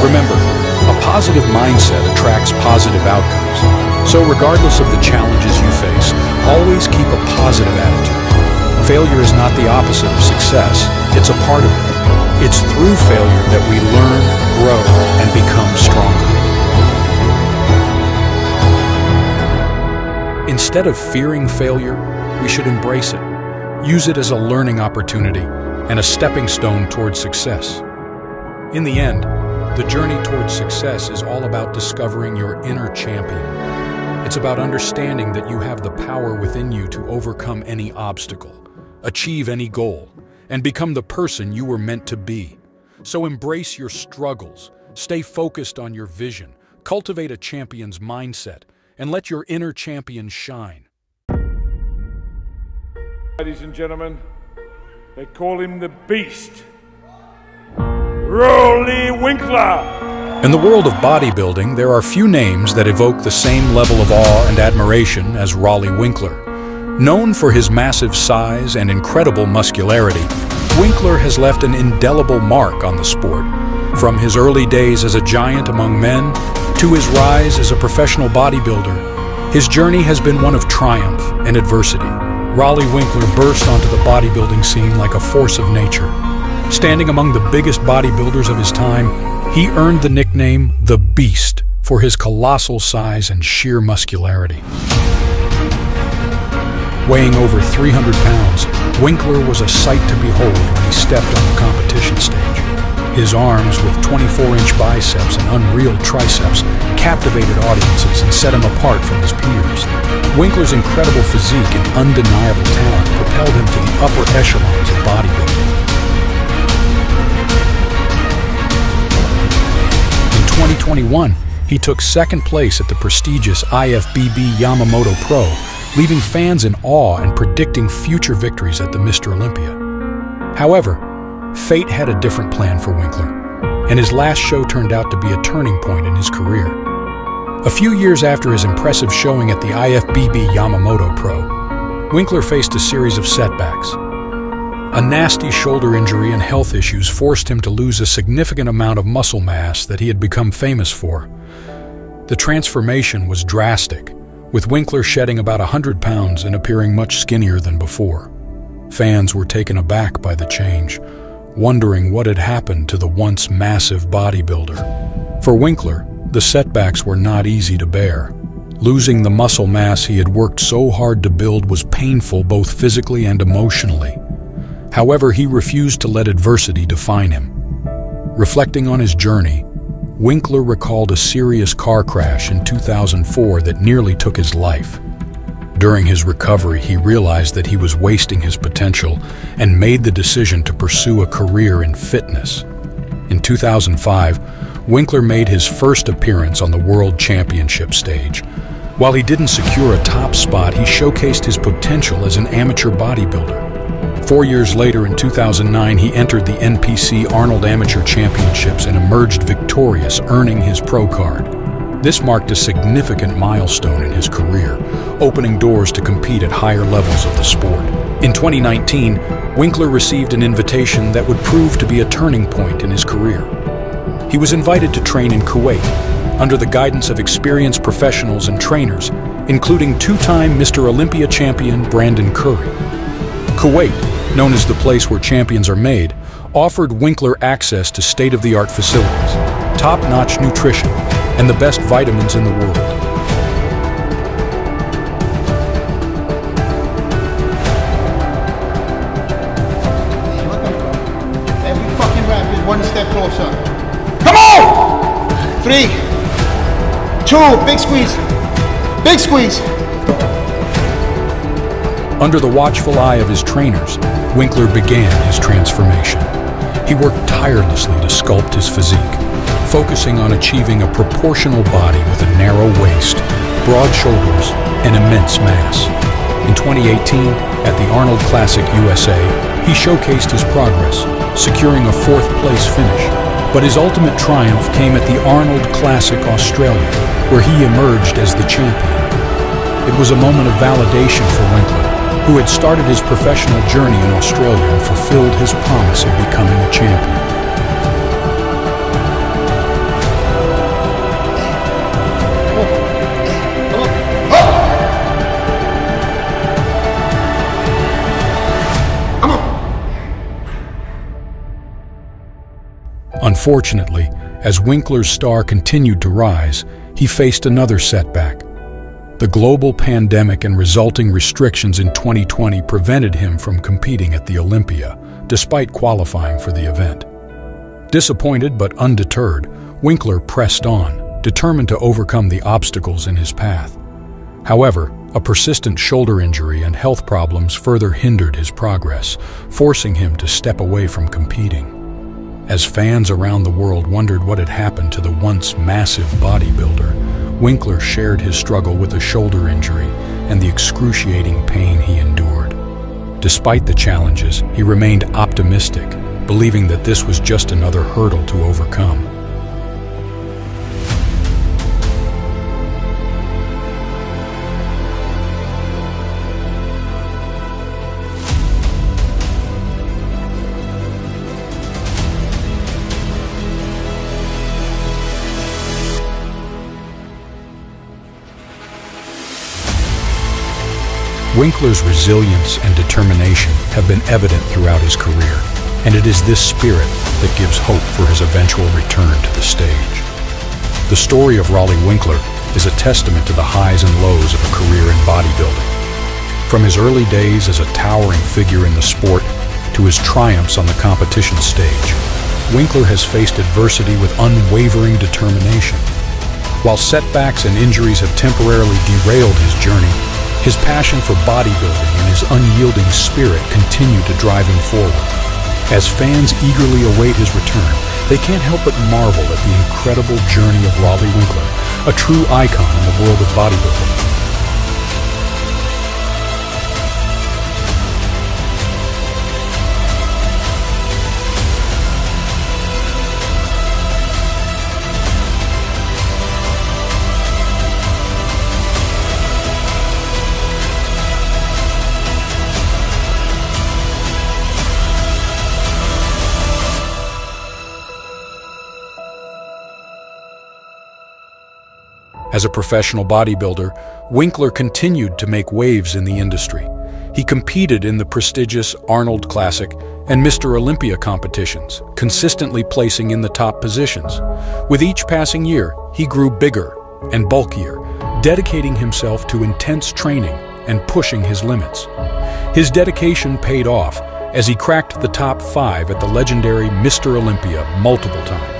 Remember, a positive mindset attracts positive outcomes. So regardless of the challenges you face, always keep a positive attitude. Failure is not the opposite of success, it's a part of it. It's through failure that we learn, grow, and become stronger. Instead of fearing failure, we should embrace it. Use it as a learning opportunity and a stepping stone towards success. In the end, the journey towards success is all about discovering your inner champion. It's about understanding that you have the power within you to overcome any obstacle, achieve any goal, and become the person you were meant to be. So embrace your struggles, stay focused on your vision, cultivate a champion's mindset, and let your inner champion shine. Ladies and gentlemen, they call him the Beast. Rolly Winkler! In the world of bodybuilding, there are few names that evoke the same level of awe and admiration as Rolly Winkler. Known for his massive size and incredible muscularity, Winkler has left an indelible mark on the sport. From his early days as a giant among men to his rise as a professional bodybuilder, his journey has been one of triumph and adversity. Rolly Winkler burst onto the bodybuilding scene like a force of nature. Standing among the biggest bodybuilders of his time, he earned the nickname The Beast for his colossal size and sheer muscularity. Weighing over 300 pounds, Winkler was a sight to behold when he stepped on the competition stage. His arms with 24-inch biceps and unreal triceps captivated audiences and set him apart from his peers. Winkler's incredible physique and undeniable talent propelled him to the upper echelons of bodybuilding. 2021, he took second place at the prestigious IFBB Yamamoto Pro, leaving fans in awe and predicting future victories at the Mr. Olympia. However, fate had a different plan for Winkler, and his last show turned out to be a turning point in his career. A few years after his impressive showing at the IFBB Yamamoto Pro, Winkler faced a series of setbacks. A nasty shoulder injury and health issues forced him to lose a significant amount of muscle mass that he had become famous for. The transformation was drastic, with Winkler shedding about 100 pounds and appearing much skinnier than before. Fans were taken aback by the change, wondering what had happened to the once massive bodybuilder. For Winkler, the setbacks were not easy to bear. Losing the muscle mass he had worked so hard to build was painful both physically and emotionally. However, he refused to let adversity define him. Reflecting on his journey, Winkler recalled a serious car crash in 2004 that nearly took his life. During his recovery, he realized that he was wasting his potential and made the decision to pursue a career in fitness. In 2005, Winkler made his first appearance on the World Championship stage. While he didn't secure a top spot, he showcased his potential as an amateur bodybuilder. 4 years later, in 2009, he entered the NPC Arnold Amateur Championships and emerged victorious, earning his pro card. This marked a significant milestone in his career, opening doors to compete at higher levels of the sport. In 2019, Winkler received an invitation that would prove to be a turning point in his career. He was invited to train in Kuwait, under the guidance of experienced professionals and trainers, including two-time Mr. Olympia champion Brandon Curry. Kuwait, known as the place where champions are made, offered Winkler access to state-of-the-art facilities, top-notch nutrition, and the best vitamins in the world. Every fucking rep is one step closer. Come on! 3, 2, big squeeze. Big squeeze. Under the watchful eye of his trainers, Winkler began his transformation. He worked tirelessly to sculpt his physique, focusing on achieving a proportional body with a narrow waist, broad shoulders, and immense mass. In 2018, at the Arnold Classic USA, he showcased his progress, securing a 4th place finish. But his ultimate triumph came at the Arnold Classic Australia, where he emerged as the champion. It was a moment of validation for Winkler, who had started his professional journey in Australia and fulfilled his promise of becoming a champion. Unfortunately, as Winkler's star continued to rise, he faced another setback. The global pandemic and resulting restrictions in 2020 prevented him from competing at the Olympia, despite qualifying for the event. Disappointed but undeterred, Winkler pressed on, determined to overcome the obstacles in his path. However, a persistent shoulder injury and health problems further hindered his progress, forcing him to step away from competing. As fans around the world wondered what had happened to the once massive bodybuilder, Winkler shared his struggle with a shoulder injury and the excruciating pain he endured. Despite the challenges, he remained optimistic, believing that this was just another hurdle to overcome. Winkler's resilience and determination have been evident throughout his career, and it is this spirit that gives hope for his eventual return to the stage. The story of Rollie Winkler is a testament to the highs and lows of a career in bodybuilding. From his early days as a towering figure in the sport to his triumphs on the competition stage, Winkler has faced adversity with unwavering determination. While setbacks and injuries have temporarily derailed his journey, his passion for bodybuilding and his unyielding spirit continue to drive him forward. As fans eagerly await his return, they can't help but marvel at the incredible journey of Raleigh Winkler, a true icon in the world of bodybuilding. As a professional bodybuilder, Winkler continued to make waves in the industry. He competed in the prestigious Arnold Classic and Mr. Olympia competitions, consistently placing in the top positions. With each passing year, he grew bigger and bulkier, dedicating himself to intense training and pushing his limits. His dedication paid off as he cracked the top 5 at the legendary Mr. Olympia multiple times.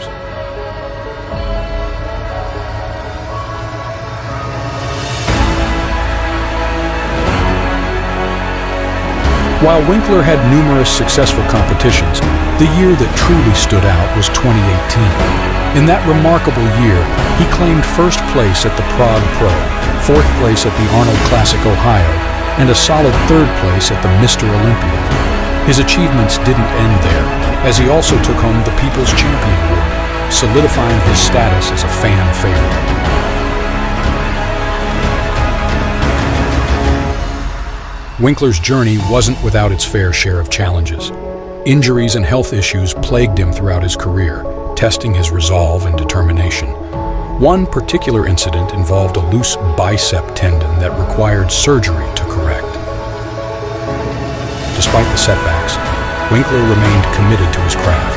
While Winkler had numerous successful competitions, the year that truly stood out was 2018. In that remarkable year, he claimed first place at the Prague Pro, fourth place at the Arnold Classic Ohio, and a solid third place at the Mr. Olympia. His achievements didn't end there, as he also took home the People's Champion Award, solidifying his status as a fan favorite. Winkler's journey wasn't without its fair share of challenges. Injuries and health issues plagued him throughout his career, testing his resolve and determination. One particular incident involved a loose bicep tendon that required surgery to correct. Despite the setbacks, Winkler remained committed to his craft,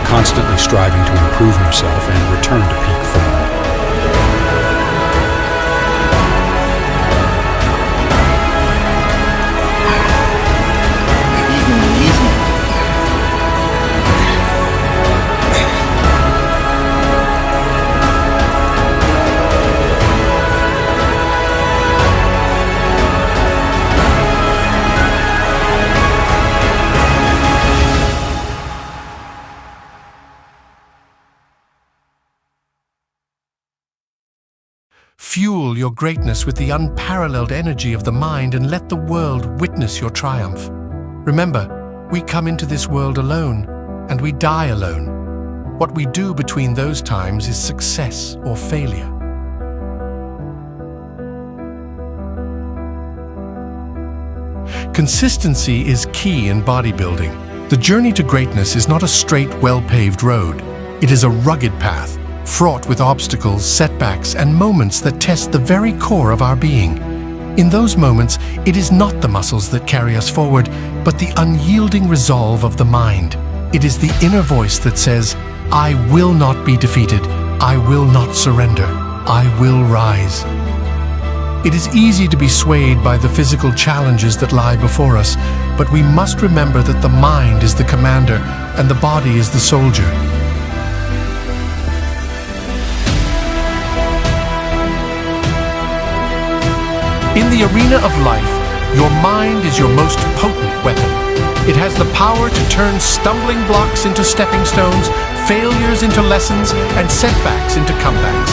constantly striving to improve himself and return to peak form. Fuel your greatness with the unparalleled energy of the mind and let the world witness your triumph. Remember, we come into this world alone, and we die alone. What we do between those times is success or failure. Consistency is key in bodybuilding. The journey to greatness is not a straight, well-paved road. It is a rugged path, fraught with obstacles, setbacks, and moments that test the very core of our being. In those moments, it is not the muscles that carry us forward, but the unyielding resolve of the mind. It is the inner voice that says, "I will not be defeated. I will not surrender. I will rise." It is easy to be swayed by the physical challenges that lie before us, but we must remember that the mind is the commander and the body is the soldier. In the arena of life, your mind is your most potent weapon. It has the power to turn stumbling blocks into stepping stones, failures into lessons, and setbacks into comebacks.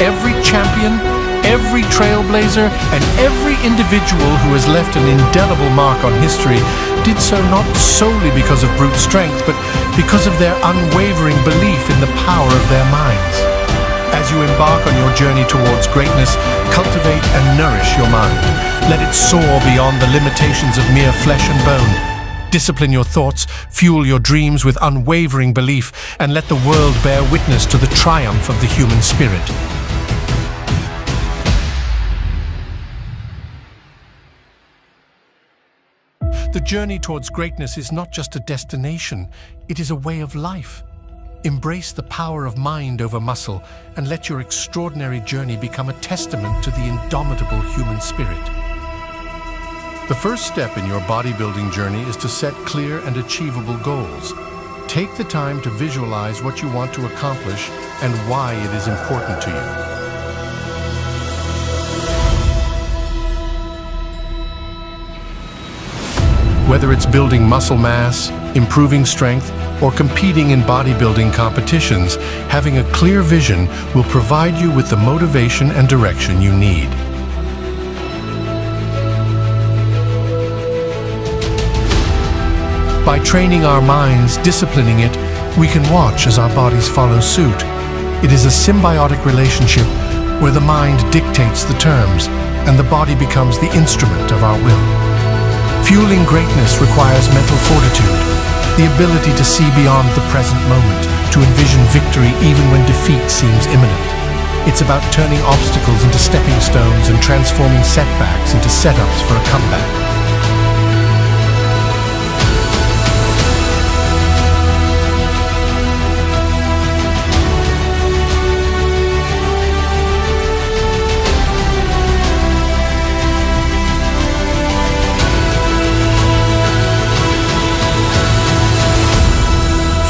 Every champion, every trailblazer, and every individual who has left an indelible mark on history did so not solely because of brute strength, but because of their unwavering belief in the power of their minds. As you embark on your journey towards greatness, cultivate and nourish your mind. Let it soar beyond the limitations of mere flesh and bone. Discipline your thoughts, fuel your dreams with unwavering belief, and let the world bear witness to the triumph of the human spirit. The journey towards greatness is not just a destination, it is a way of life. Embrace the power of mind over muscle and let your extraordinary journey become a testament to the indomitable human spirit. The first step in your bodybuilding journey is to set clear and achievable goals. Take the time to visualize what you want to accomplish and why it is important to you. Whether it's building muscle mass, improving strength, or competing in bodybuilding competitions, having a clear vision will provide you with the motivation and direction you need. By training our minds, disciplining it, we can watch as our bodies follow suit. It is a symbiotic relationship where the mind dictates the terms and the body becomes the instrument of our will. Fueling greatness requires mental fortitude, the ability to see beyond the present moment, to envision victory even when defeat seems imminent. It's about turning obstacles into stepping stones and transforming setbacks into setups for a comeback.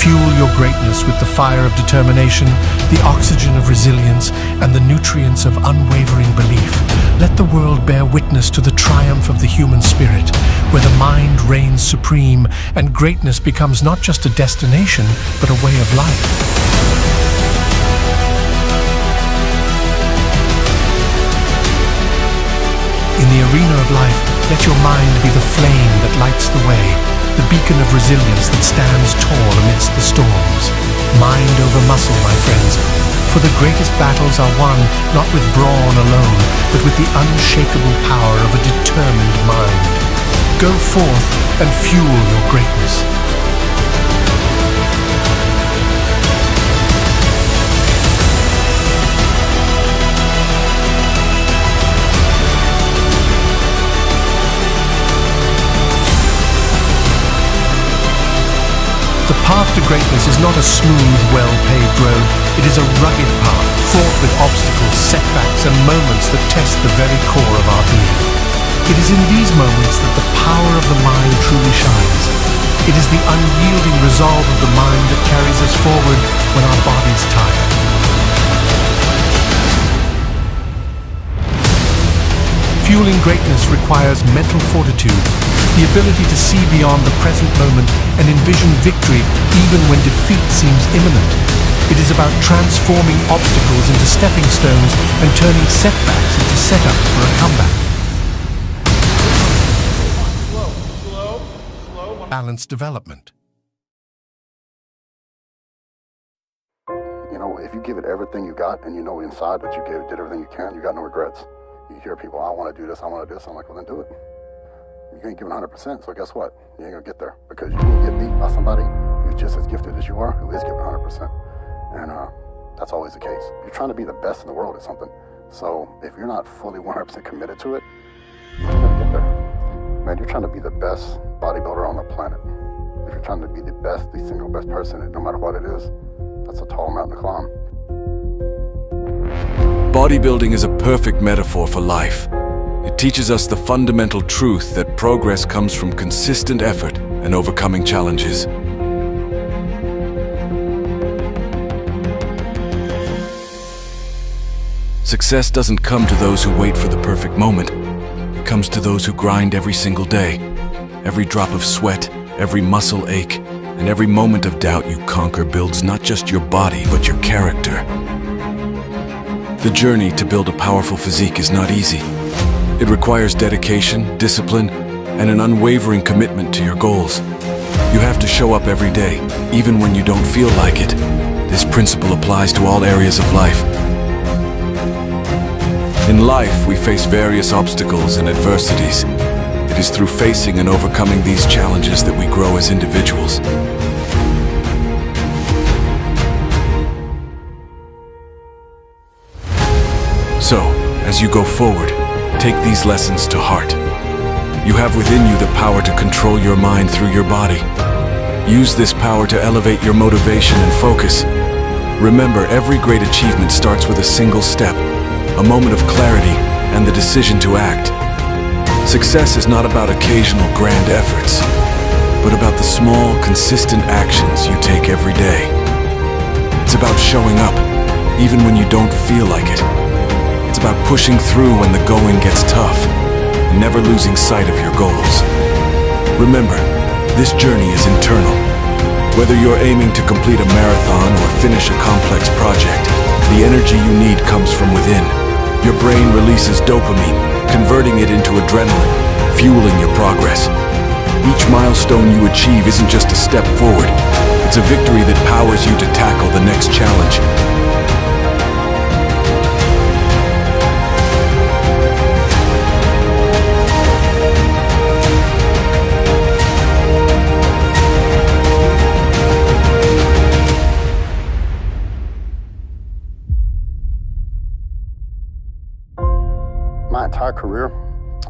Fuel your greatness with the fire of determination, the oxygen of resilience, and the nutrients of unwavering belief. Let the world bear witness to the triumph of the human spirit, where the mind reigns supreme and greatness becomes not just a destination, but a way of life. In the arena of life, let your mind be the flame that lights the way, the beacon of resilience that stands tall amidst the storms. Mind over muscle, my friends, for the greatest battles are won not with brawn alone, but with the unshakable power of a determined mind. Go forth and fuel your greatness. The path to greatness is not a smooth, well-paved road. It is a rugged path, fraught with obstacles, setbacks, and moments that test the very core of our being. It is in these moments that the power of the mind truly shines. It is the unyielding resolve of the mind that carries us forward when our bodies tire. Fueling greatness requires mental fortitude, the ability to see beyond the present moment and envision victory even when defeat seems imminent. It is about transforming obstacles into stepping stones and turning setbacks into setups for a comeback. Slow. Balanced development. You know, if you give it everything you got and you know inside that you did everything you can, you got no regrets. You hear people, I want to do this, I want to do this. I'm like, well, then do it. You ain't giving 100%, so guess what? You ain't going to get there because you will get beat by somebody who's just as gifted as you are, who is giving 100%. And that's always the case. You're trying to be the best in the world at something. So if you're not fully 100% committed to it, you're not going to get there. Man, you're trying to be the best bodybuilder on the planet. If you're trying to be the best, the single best person, no matter what it is, that's a tall mountain to climb. Bodybuilding is a perfect metaphor for life. It teaches us the fundamental truth that progress comes from consistent effort and overcoming challenges. Success doesn't come to those who wait for the perfect moment. It comes to those who grind every single day. Every drop of sweat, every muscle ache, and every moment of doubt you conquer builds not just your body, but your character. The journey to build a powerful physique is not easy. It requires dedication, discipline, and an unwavering commitment to your goals. You have to show up every day, even when you don't feel like it. This principle applies to all areas of life. In life, we face various obstacles and adversities. It is through facing and overcoming these challenges that we grow as individuals. So, as you go forward, take these lessons to heart. You have within you the power to control your mind through your body. Use this power to elevate your motivation and focus. Remember, every great achievement starts with a single step, a moment of clarity, and the decision to act. Success is not about occasional grand efforts, but about the small, consistent actions you take every day. It's about showing up, even when you don't feel like it. It's about pushing through when the going gets tough, and never losing sight of your goals. Remember, This journey is internal. Whether you're aiming to complete a marathon or finish a complex project, the energy you need comes from within. Your brain releases dopamine, converting it into adrenaline, fueling your progress. Each milestone you achieve isn't just a step forward. It's a victory that powers you to tackle the next challenge. My entire career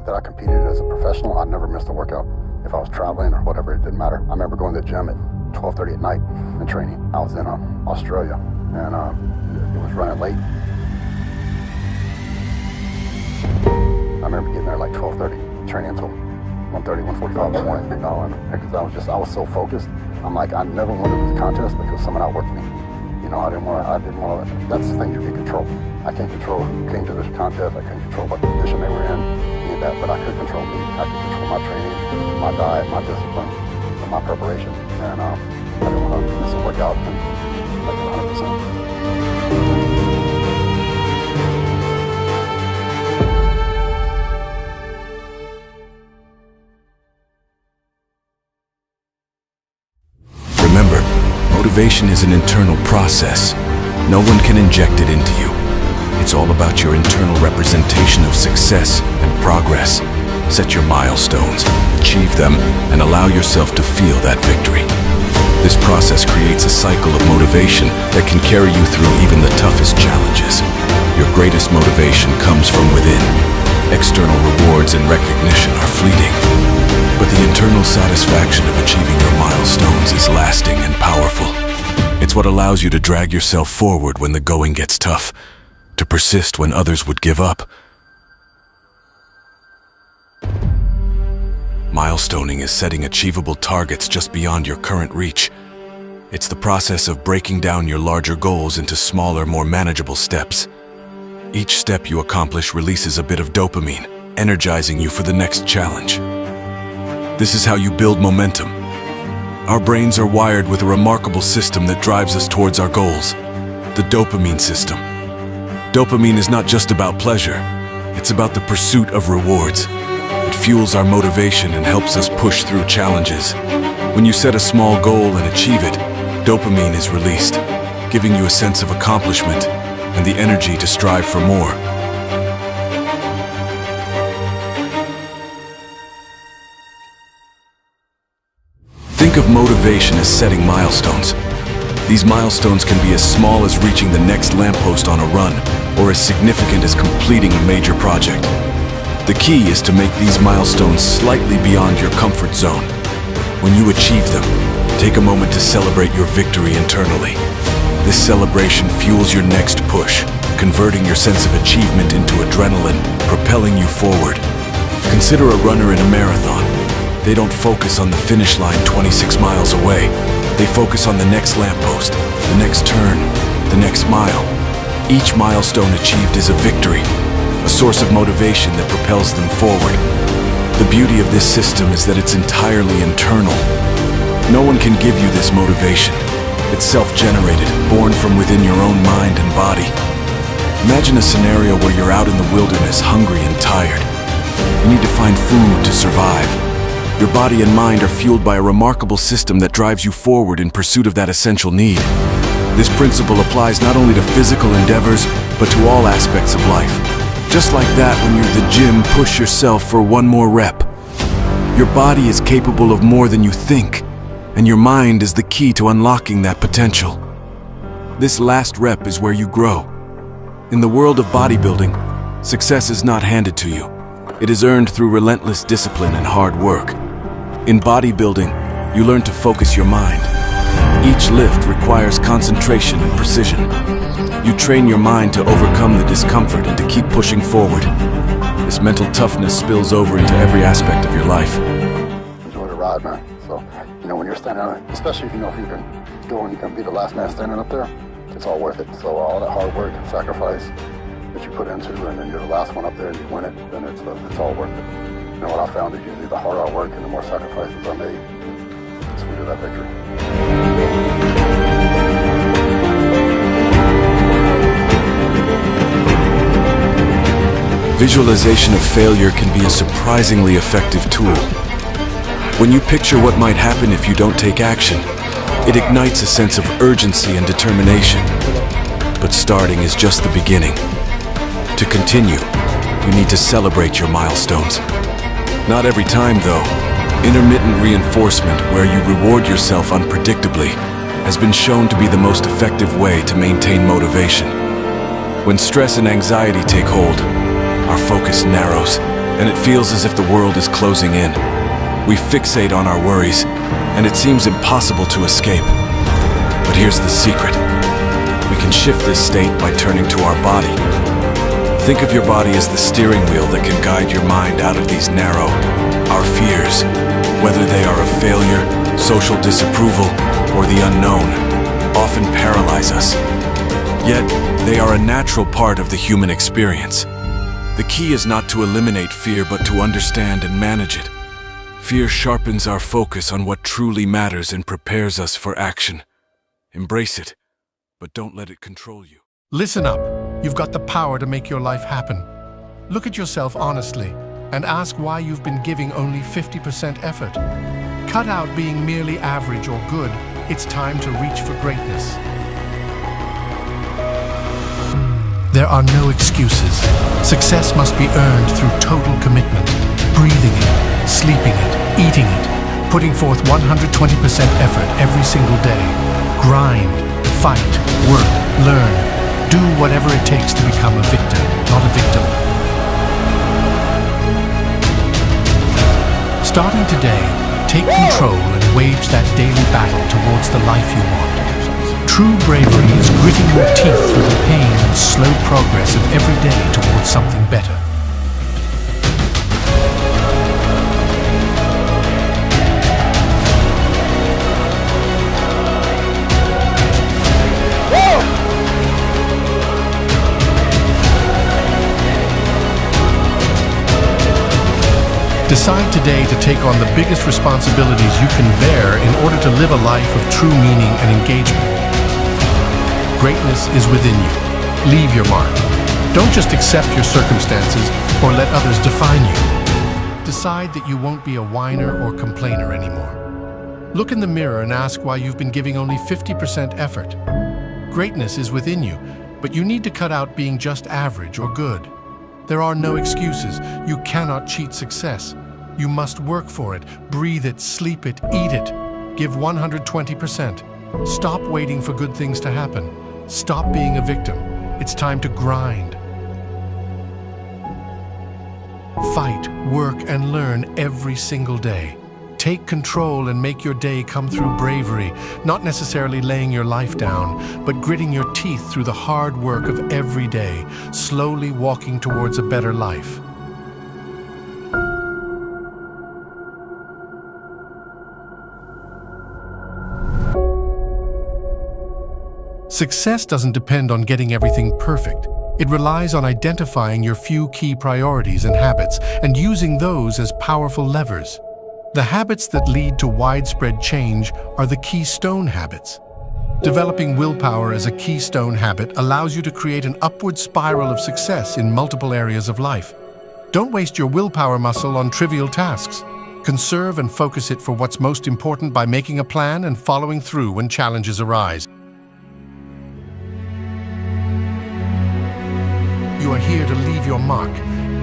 that I competed as a professional, I never missed a workout. If I was traveling or whatever, it didn't matter. I remember going to the gym at 12:30 at night and training. I was in Australia, and it was running late. I remember getting there like 12:30, training until 1:30, 1:45 in the morning. Because I was so focused. I'm like, I never wanted this contest because someone outworked me. You know, I didn't want to, that's the thing you can control. I can't control who came to this contest. I couldn't control what condition they were in, any of that, but I could control me. I could control my training, my diet, my discipline, and my preparation. And I didn't want to miss a workout and like 100%. Remember, motivation is an internal process. No one can inject it into you. It's all about your internal representation of success and progress. Set your milestones, achieve them, and allow yourself to feel that victory. This process creates a cycle of motivation that can carry you through even the toughest challenges. Your greatest motivation comes from within. External rewards and recognition are fleeting, but the internal satisfaction of achieving your milestones is lasting and powerful. It's what allows you to drag yourself forward when the going gets tough, to persist when others would give up. Milestoning is setting achievable targets just beyond your current reach. It's the process of breaking down your larger goals into smaller, more manageable steps. Each step you accomplish releases a bit of dopamine, energizing you for the next challenge. This is how you build momentum. Our brains are wired with a remarkable system that drives us towards our goals, the dopamine system. Dopamine is not just about pleasure, it's about the pursuit of rewards. It fuels our motivation and helps us push through challenges. When you set a small goal and achieve it, dopamine is released, giving you a sense of accomplishment and the energy to strive for more. Think of motivation as setting milestones. These milestones can be as small as reaching the next lamppost on a run, or as significant as completing a major project. The key is to make these milestones slightly beyond your comfort zone. When you achieve them, take a moment to celebrate your victory internally. This celebration fuels your next push, converting your sense of achievement into adrenaline, propelling you forward. Consider a runner in a marathon. They don't focus on the finish line 26 miles away. They focus on the next lamppost, the next turn, the next mile. Each milestone achieved is a victory, a source of motivation that propels them forward. The beauty of this system is that it's entirely internal. No one can give you this motivation. It's self-generated, born from within your own mind and body. Imagine a scenario where you're out in the wilderness, hungry and tired. You need to find food to survive. Your body and mind are fueled by a remarkable system that drives you forward in pursuit of that essential need. This principle applies not only to physical endeavors, but to all aspects of life. Just like that, when you're at the gym, push yourself for one more rep. Your body is capable of more than you think, and your mind is the key to unlocking that potential. This last rep is where you grow. In the world of bodybuilding, success is not handed to you. It is earned through relentless discipline and hard work. In bodybuilding, you learn to focus your mind. Each lift requires concentration and precision. You train your mind to overcome the discomfort and to keep pushing forward. This mental toughness spills over into every aspect of your life. Enjoy the ride, man. So, you know, when you're standing on it, especially if you know if you can go and you can be the last man standing up there, it's all worth it. So all that hard work and sacrifice that you put into, and then you're the last one up there and you win it, then it's all worth it. You know, what I found is usually the harder I work and the more sacrifices I made, to that victory. Visualization of failure can be a surprisingly effective tool. When you picture what might happen if you don't take action, it ignites a sense of urgency and determination. But starting is just the beginning. To continue, you need to celebrate your milestones. Not every time, though. Intermittent reinforcement, where you reward yourself unpredictably, has been shown to be the most effective way to maintain motivation. When stress and anxiety take hold, our focus narrows, and it feels as if the world is closing in. We fixate on our worries, and it seems impossible to escape. But here's the secret. We can shift this state by turning to our body. Think of your body as the steering wheel that can guide your mind out of these narrow, our fears, whether they are of failure, social disapproval, or the unknown, often paralyze us. Yet, they are a natural part of the human experience. The key is not to eliminate fear, but to understand and manage it. Fear sharpens our focus on what truly matters and prepares us for action. Embrace it, but don't let it control you. Listen up. You've got the power to make your life happen. Look at yourself honestly and ask why you've been giving only 50% effort. Cut out being merely average or good. It's time to reach for greatness. There are no excuses. Success must be earned through total commitment. Breathing it, sleeping it, eating it, putting forth 120% effort every single day. Grind, fight, work, learn. Do whatever it takes to become a victor, not a victim. Starting today, take control and wage that daily battle towards the life you want. True bravery is gritting your teeth through the pain and slow progress of every day towards something better. Decide today to take on the biggest responsibilities you can bear in order to live a life of true meaning and engagement. Greatness is within you. Leave your mark. Don't just accept your circumstances or let others define you. Decide that you won't be a whiner or complainer anymore. Look in the mirror and ask why you've been giving only 50% effort. Greatness is within you, but you need to cut out being just average or good. There are no excuses. You cannot cheat success. You must work for it, breathe it, sleep it, eat it. Give 120%. Stop waiting for good things to happen. Stop being a victim. It's time to grind. Fight, work, and learn every single day. Take control and make your day come through bravery, not necessarily laying your life down, but gritting your teeth through the hard work of every day, slowly walking towards a better life. Success doesn't depend on getting everything perfect. It relies on identifying your few key priorities and habits and using those as powerful levers. The habits that lead to widespread change are the keystone habits. Developing willpower as a keystone habit allows you to create an upward spiral of success in multiple areas of life. Don't waste your willpower muscle on trivial tasks. Conserve and focus it for what's most important by making a plan and following through when challenges arise. You are here to leave your mark.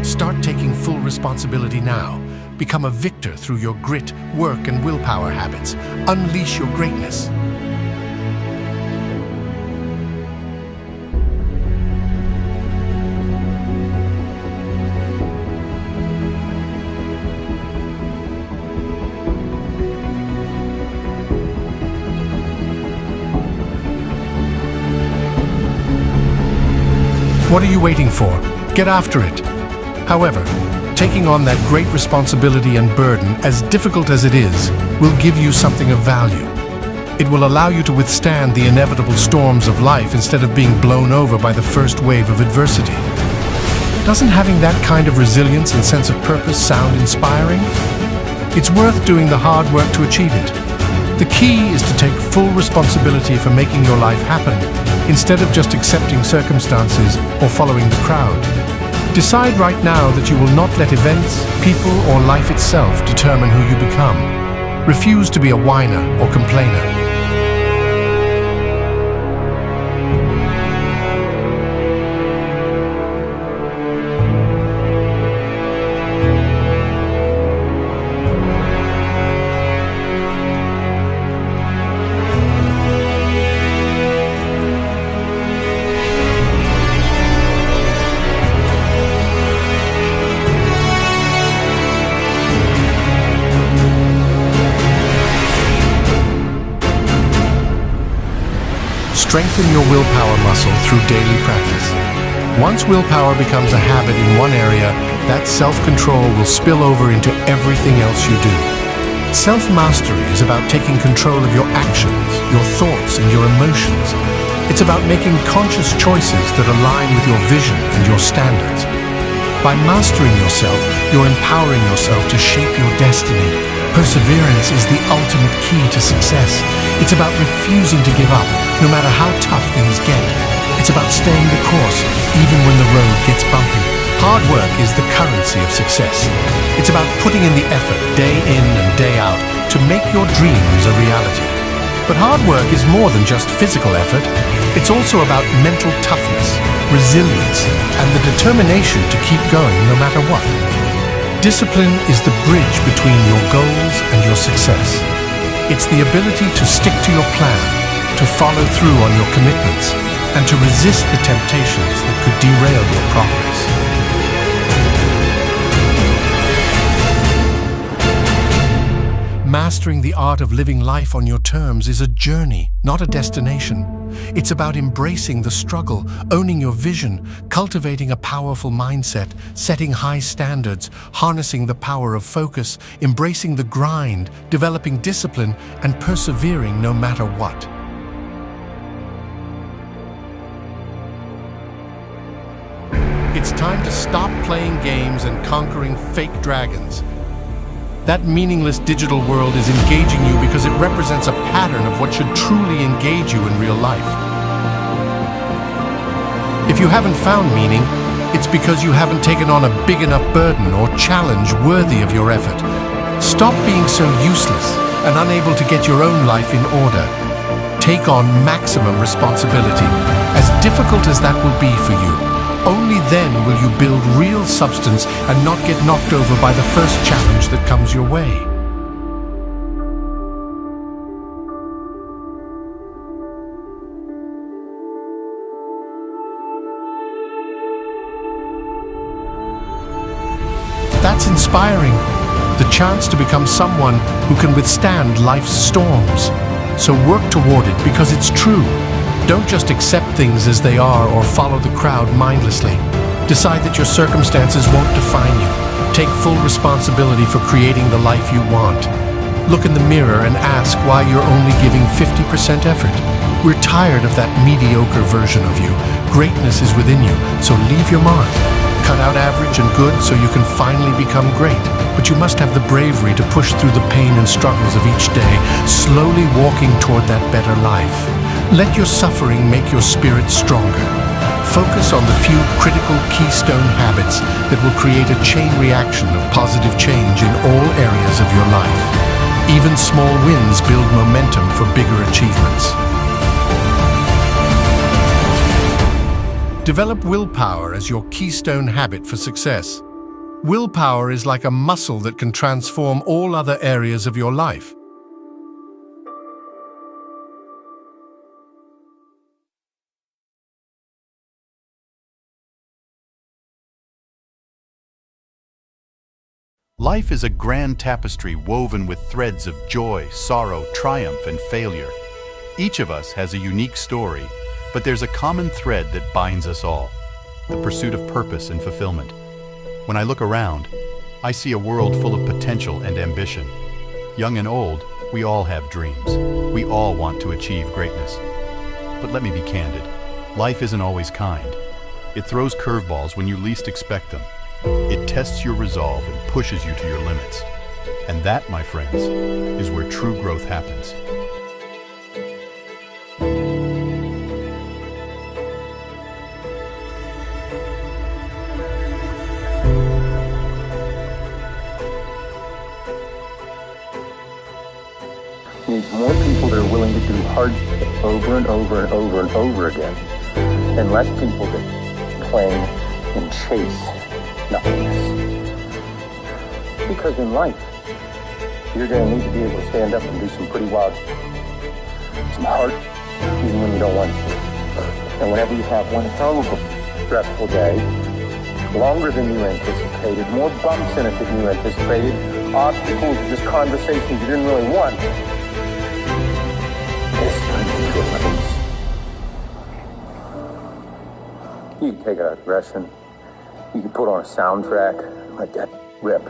Start taking full responsibility now. Become a victor through your grit, work, and willpower habits. Unleash your greatness. What are you waiting for? Get after it. However, taking on that great responsibility and burden, as difficult as it is, will give you something of value. It will allow you to withstand the inevitable storms of life instead of being blown over by the first wave of adversity. Doesn't having that kind of resilience and sense of purpose sound inspiring? It's worth doing the hard work to achieve it. The key is to take full responsibility for making your life happen, instead of just accepting circumstances or following the crowd. Decide right now that you will not let events, people, or life itself determine who you become. Refuse to be a whiner or complainer. Strengthen your willpower muscle through daily practice. Once willpower becomes a habit in one area, that self-control will spill over into everything else you do. Self-mastery is about taking control of your actions, your thoughts, and your emotions. It's about making conscious choices that align with your vision and your standards. By mastering yourself, you're empowering yourself to shape your destiny. Perseverance is the ultimate key to success. It's about refusing to give up, no matter how tough things get. It's about staying the course, even when the road gets bumpy. Hard work is the currency of success. It's about putting in the effort, day in and day out, to make your dreams a reality. But hard work is more than just physical effort. It's also about mental toughness, resilience, and the determination to keep going no matter what. Discipline is the bridge between your goals and your success. It's the ability to stick to your plan, to follow through on your commitments, and to resist the temptations that could derail your progress. Mastering the art of living life on your terms is a journey, not a destination. It's about embracing the struggle, owning your vision, cultivating a powerful mindset, setting high standards, harnessing the power of focus, embracing the grind, developing discipline, and persevering no matter what. It's time to stop playing games and conquering fake dragons. That meaningless digital world is engaging you because it represents a pattern of what should truly engage you in real life. If you haven't found meaning, it's because you haven't taken on a big enough burden or challenge worthy of your effort. Stop being so useless and unable to get your own life in order. Take on maximum responsibility, as difficult as that will be for you. Only then will you build real substance and not get knocked over by the first challenge that comes your way. That's inspiring. The chance to become someone who can withstand life's storms. So work toward it because it's true. Don't just accept things as they are or follow the crowd mindlessly. Decide that your circumstances won't define you. Take full responsibility for creating the life you want. Look in the mirror and ask why you're only giving 50% effort. We're tired of that mediocre version of you. Greatness is within you, so leave your mark. Cut out average and good so you can finally become great. But you must have the bravery to push through the pain and struggles of each day, slowly walking toward that better life. Let your suffering make your spirit stronger. Focus on the few critical keystone habits that will create a chain reaction of positive change in all areas of your life. Even small wins build momentum for bigger achievements. Develop willpower as your keystone habit for success. Willpower is like a muscle that can transform all other areas of your life. Life is a grand tapestry woven with threads of joy, sorrow, triumph, and failure. Each of us has a unique story, but there's a common thread that binds us all: the pursuit of purpose and fulfillment. When I look around, I see a world full of potential and ambition. Young and old, we all have dreams. We all want to achieve greatness. But let me be candid. Life isn't always kind. It throws curveballs when you least expect them. It tests your resolve and pushes you to your limits. And that, my friends, is where true growth happens. Needs more people that are willing to do hard shit over and over and over and over again, and less people that claim and chase nothingness. Because in life, you're going to need to be able to stand up and do some pretty wild, some hard, even when you don't want to. And whenever you have one hell of a stressful day, longer than you anticipated, more bumps in it than you anticipated, obstacles, just conversations you didn't really want, this turns into a race. You can take a aggression, you can put on a soundtrack, let that rip,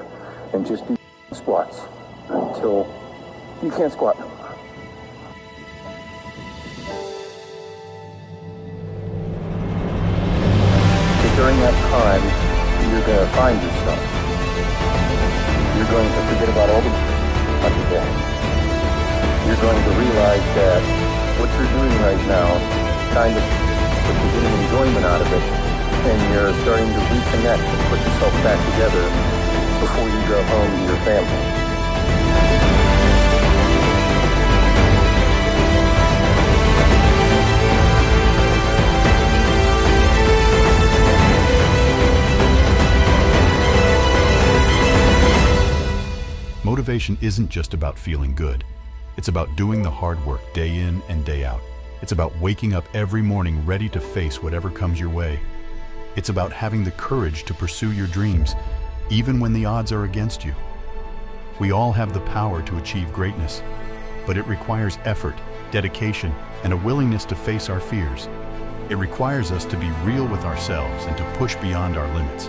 and just do squats until you can't squat no more. Because during that time, you're going to find yourself. You're going to forget about all the on your day. You're going to realize that what you're doing right now, kind of, but you're getting enjoyment out of it, and you're starting to reconnect and put yourself back together before you go home to your family. Motivation isn't just about feeling good. It's about doing the hard work day in and day out. It's about waking up every morning ready to face whatever comes your way. It's about having the courage to pursue your dreams, even when the odds are against you. We all have the power to achieve greatness, but it requires effort, dedication, and a willingness to face our fears. It requires us to be real with ourselves and to push beyond our limits.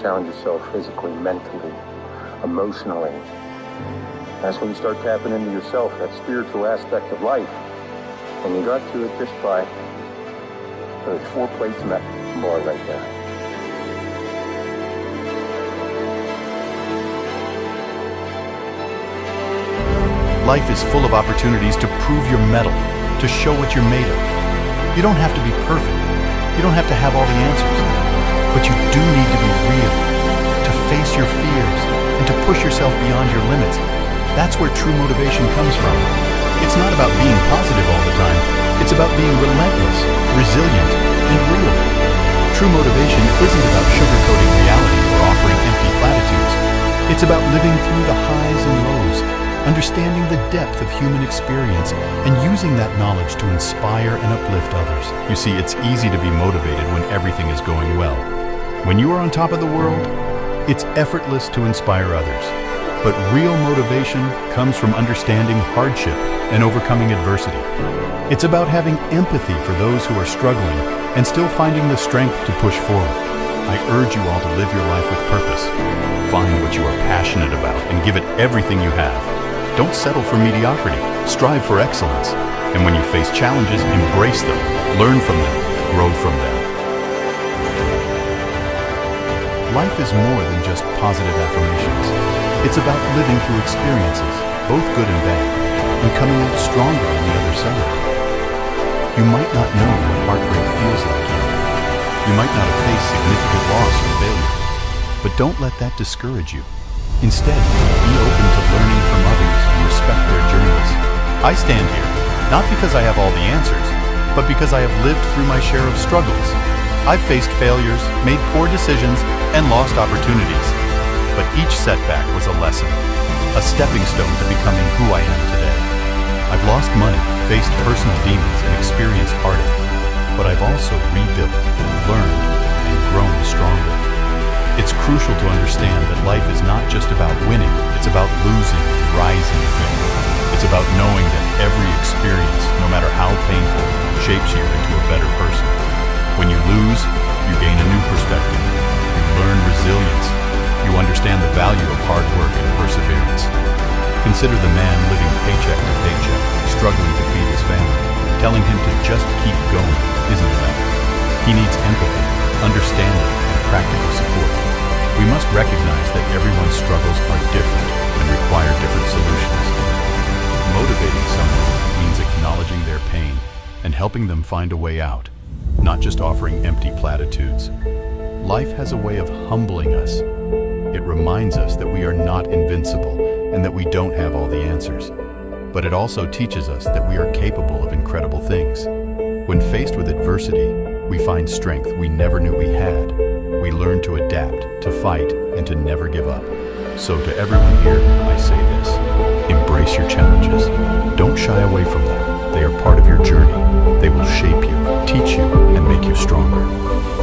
Challenge yourself physically, mentally, emotionally. That's when you start tapping into yourself, that spiritual aspect of life. And you got to it just by those 4 plates in that bar right there. Life is full of opportunities to prove your mettle, to show what you're made of. You don't have to be perfect. You don't have to have all the answers. But you do need to be real, to face your fears, and to push yourself beyond your limits. That's where true motivation comes from. It's not about being positive all the time. It's about being relentless, resilient, and real. True motivation isn't about sugarcoating reality or offering empty platitudes. It's about living through the highs and lows, understanding the depth of human experience, and using that knowledge to inspire and uplift others. You see, it's easy to be motivated when everything is going well. When you are on top of the world, it's effortless to inspire others. But real motivation comes from understanding hardship and overcoming adversity. It's about having empathy for those who are struggling and still finding the strength to push forward. I urge you all to live your life with purpose. Find what you are passionate about and give it everything you have. Don't settle for mediocrity. Strive for excellence. And when you face challenges, embrace them, learn from them, grow from them. Life is more than just positive affirmations. It's about living through experiences, both good and bad, and coming out stronger on the other side. You might not know what heartbreak feels like yet. You might not have faced significant loss or failure, but don't let that discourage you. Instead, be open to learning from others and respect their journeys. I stand here, not because I have all the answers, but because I have lived through my share of struggles. I've faced failures, made poor decisions, and lost opportunities. But each setback was a lesson, a stepping stone to becoming who I am today. I've lost money, faced personal demons, and experienced heartache. But I've also rebuilt, learned, and grown stronger. It's crucial to understand that life is not just about winning, it's about losing and rising again. It's about knowing that every experience, no matter how painful, shapes you into a better person. When you lose, you gain a new perspective. You learn resilience. You understand the value of hard work and perseverance. Consider the man living paycheck to paycheck, struggling to feed his family. Telling him to just keep going isn't enough. He needs empathy, understanding, and practical support. we must recognize that everyone's struggles are different and require different solutions. Motivating someone means acknowledging their pain and helping them find a way out, not just offering empty platitudes. Life has a way of humbling us. It reminds us that we are not invincible and that we don't have all the answers. But it also teaches us that we are capable of incredible things. When faced with adversity, we find strength we never knew we had. We learn to adapt, to fight, and to never give up. So to everyone here, I say this: embrace your challenges. Don't shy away from them. They are part of your journey. They will shape you, teach you, and make you stronger.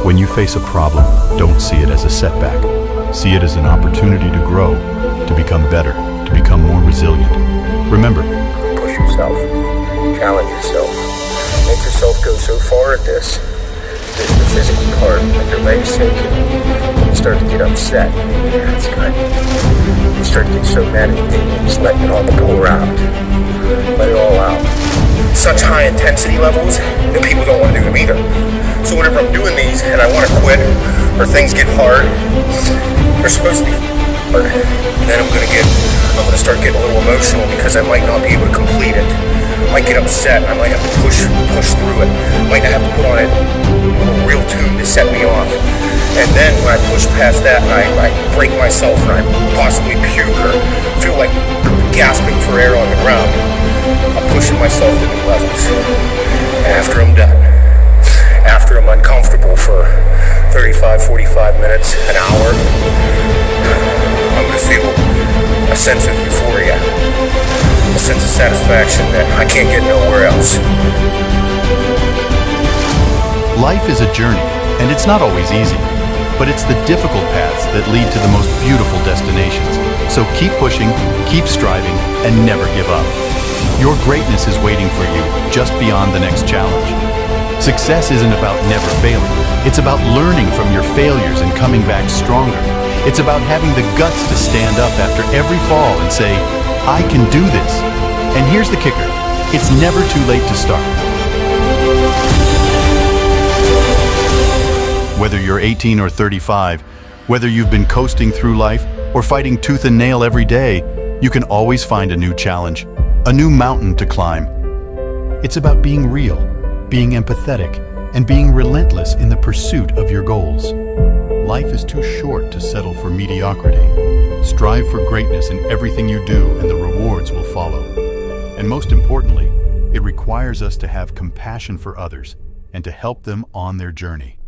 When you face a problem, don't see it as a setback. See it as an opportunity to grow, to become better, to become more resilient. Remember, push yourself, challenge yourself, make yourself go so far at this that the physical part, like your legs shaking, when you start to get upset, that's good. You start to get so mad at the thing, you just let it all pour out. Let it all out. Such high intensity levels that people don't want to do them either. So whenever I'm doing these and I want to quit or things get hard, they're supposed to be hard. And then I'm gonna start getting a little emotional because I might not be able to complete it. I might get upset. I might have to push through it. I might have to put on a real tune to set me off. And then when I push past that and I break myself and I possibly puke or feel like gasping for air on the ground, I'm pushing myself to new levels. And after I'm done, after I'm uncomfortable for 35, 45 minutes, an hour, I'm going to feel a sense of euphoria, a sense of satisfaction that I can't get nowhere else. life is a journey, and it's not always easy. But it's the difficult paths that lead to the most beautiful destinations. So keep pushing, keep striving, and never give up. Your greatness is waiting for you just beyond the next challenge. Success isn't about never failing. It's about learning from your failures and coming back stronger. It's about having the guts to stand up after every fall and say, I can do this. And here's the kicker. It's never too late to start. Whether you're 18 or 35, whether you've been coasting through life or fighting tooth and nail every day, you can always find a new challenge, a new mountain to climb. It's about being real, being empathetic, and being relentless in the pursuit of your goals. Life is too short to settle for mediocrity. Strive for greatness in everything you do, and the rewards will follow. And most importantly, it requires us to have compassion for others and to help them on their journey.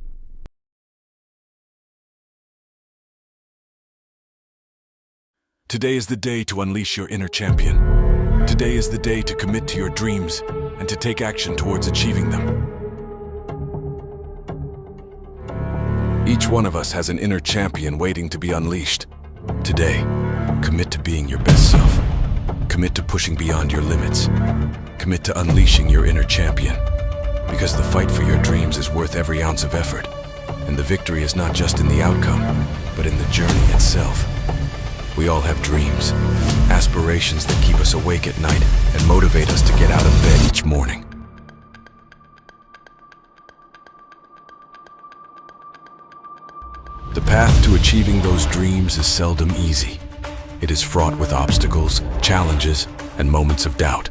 Today is the day to unleash your inner champion. Today is the day to commit to your dreams and to take action towards achieving them. Each one of us has an inner champion waiting to be unleashed. Today, commit to being your best self. Commit to pushing beyond your limits. Commit to unleashing your inner champion. Because the fight for your dreams is worth every ounce of effort. And the victory is not just in the outcome, but in the journey itself. We all have dreams, aspirations that keep us awake at night and motivate us to get out of bed each morning. The path to achieving those dreams is seldom easy. It is fraught with obstacles, challenges, and moments of doubt.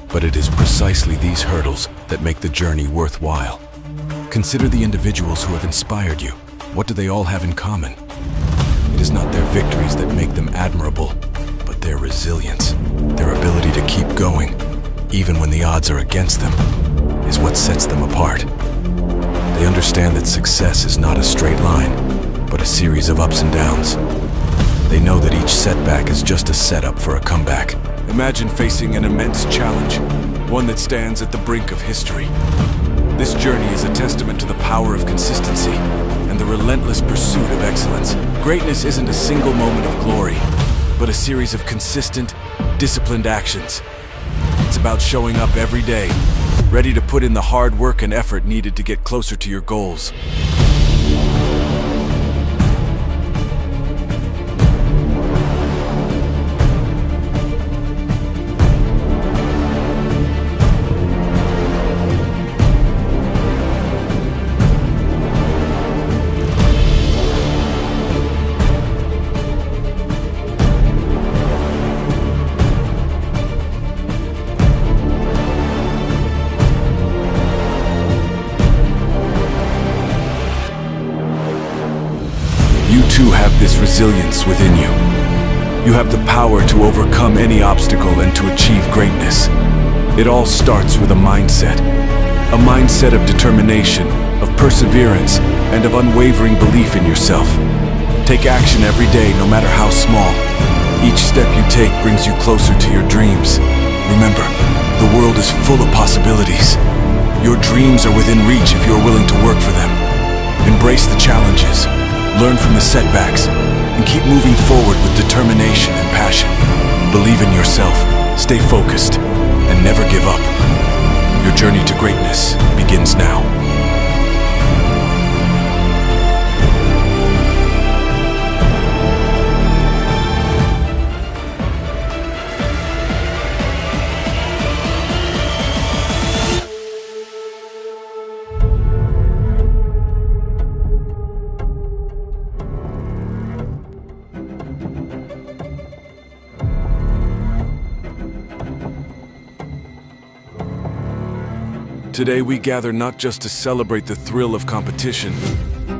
But it is precisely these hurdles that make the journey worthwhile. Consider the individuals who have inspired you. What do they all have in common? It is not their victories that make them admirable, but their resilience, their ability to keep going, even when the odds are against them, is what sets them apart. They understand that success is not a straight line, but a series of ups and downs. They know that each setback is just a setup for a comeback. Imagine facing an immense challenge, one that stands at the brink of history. This journey is a testament to the power of consistency and the relentless pursuit of excellence. Greatness isn't a single moment of glory, but a series of consistent, disciplined actions. It's about showing up every day, ready to put in the hard work and effort needed to get closer to your goals. too have this resilience within you. You have the power to overcome any obstacle and to achieve greatness. It all starts with a mindset of determination, of perseverance, and of unwavering belief in yourself. Take action every day, no matter how small. Each step you take brings you closer to your dreams. Remember, the world is full of possibilities. Your dreams are within reach if you're willing to work for them. Embrace the challenges, learn from the setbacks, and keep moving forward with determination and passion. Believe in yourself, stay focused, and never give up. Your journey to greatness begins now. Today we gather not just to celebrate the thrill of competition,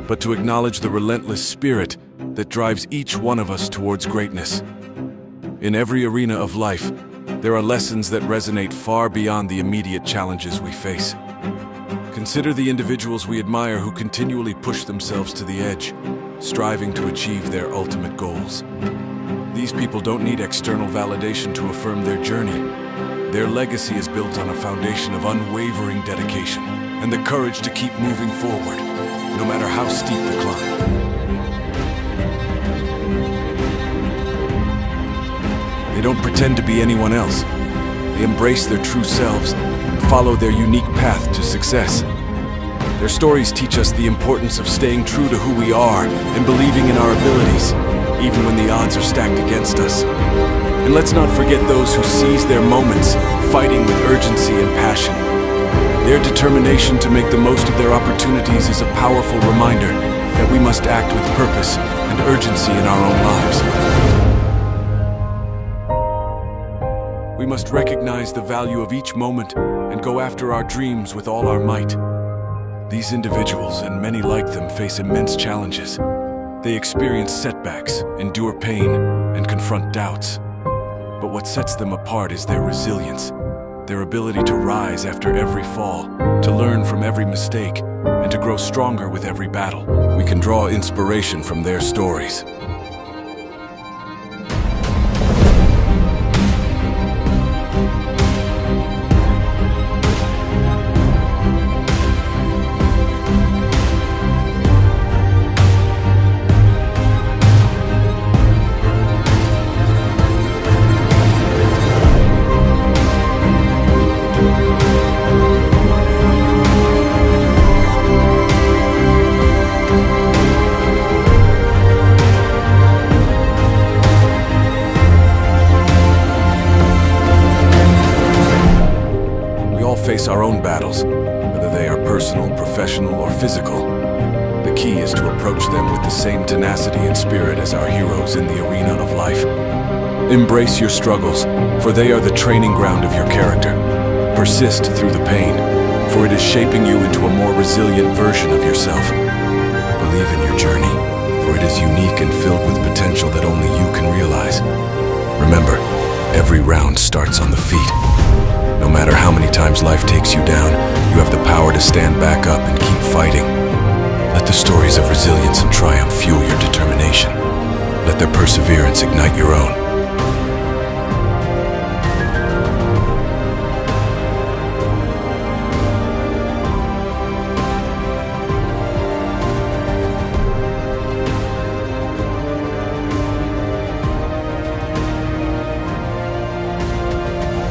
but to acknowledge the relentless spirit that drives each one of us towards greatness. In every arena of life, there are lessons that resonate far beyond the immediate challenges we face. Consider the individuals we admire who continually push themselves to the edge, striving to achieve their ultimate goals. These people don't need external validation to affirm their journey. Their legacy is built on a foundation of unwavering dedication and the courage to keep moving forward, no matter how steep the climb. They don't pretend to be anyone else. They embrace their true selves and follow their unique path to success. Their stories teach us the importance of staying true to who we are and believing in our abilities, even when the odds are stacked against us. And let's not forget those who seize their moments, fighting with urgency and passion. Their determination to make the most of their opportunities is a powerful reminder that we must act with purpose and urgency in our own lives. We must recognize the value of each moment and go after our dreams with all our might. These individuals, and many like them, face immense challenges. They experience setbacks, endure pain, and confront doubts. But what sets them apart is their resilience, their ability to rise after every fall, to learn from every mistake, and to grow stronger with every battle. We can draw inspiration from their stories. Face our own battles, whether they are personal, professional, or physical. The key is to approach them with the same tenacity and spirit as our heroes in the arena of life. Embrace your struggles, for they are the training ground of your character. Persist through the pain, for it is shaping you into a more resilient version of yourself. Believe in your journey, for it is unique and filled with potential that only you can realize. Remember, every round starts on the feet. No matter how many times life takes you down, you have the power to stand back up and keep fighting. Let the stories of resilience and triumph fuel your determination. Let their perseverance ignite your own.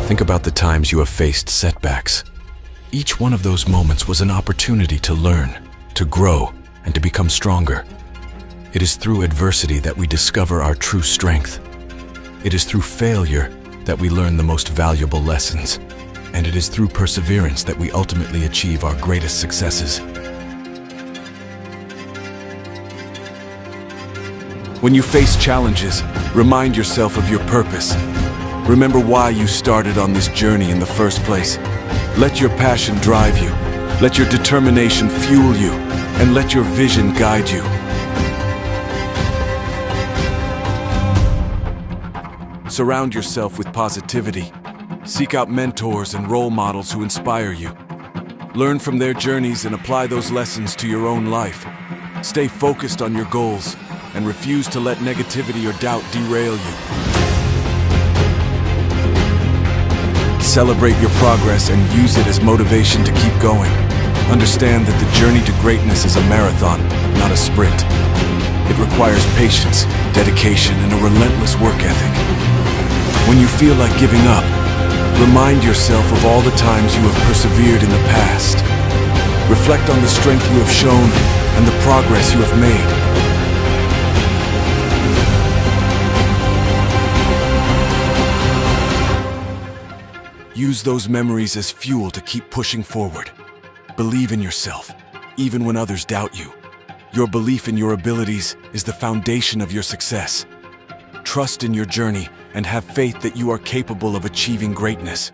Think about the times you have faced setbacks. Each one of those moments was an opportunity to learn, to grow, and to become stronger. It is through adversity that we discover our true strength. It is through failure that we learn the most valuable lessons. And it is through perseverance that we ultimately achieve our greatest successes. When you face challenges, remind yourself of your purpose. Remember why you started on this journey in the first place. Let your passion drive you. Let your determination fuel you. And let your vision guide you. Surround yourself with positivity. Seek out mentors and role models who inspire you. Learn from their journeys and apply those lessons to your own life. Stay focused on your goals and refuse to let negativity or doubt derail you. Celebrate your progress and use it as motivation to keep going. Understand that the journey to greatness is a marathon, not a sprint. It requires patience, dedication, and a relentless work ethic. When you feel like giving up, remind yourself of all the times you have persevered in the past. Reflect on the strength you have shown and the progress you have made. Use those memories as fuel to keep pushing forward. Believe in yourself, even when others doubt you. Your belief in your abilities is the foundation of your success. Trust in your journey and have faith that you are capable of achieving greatness.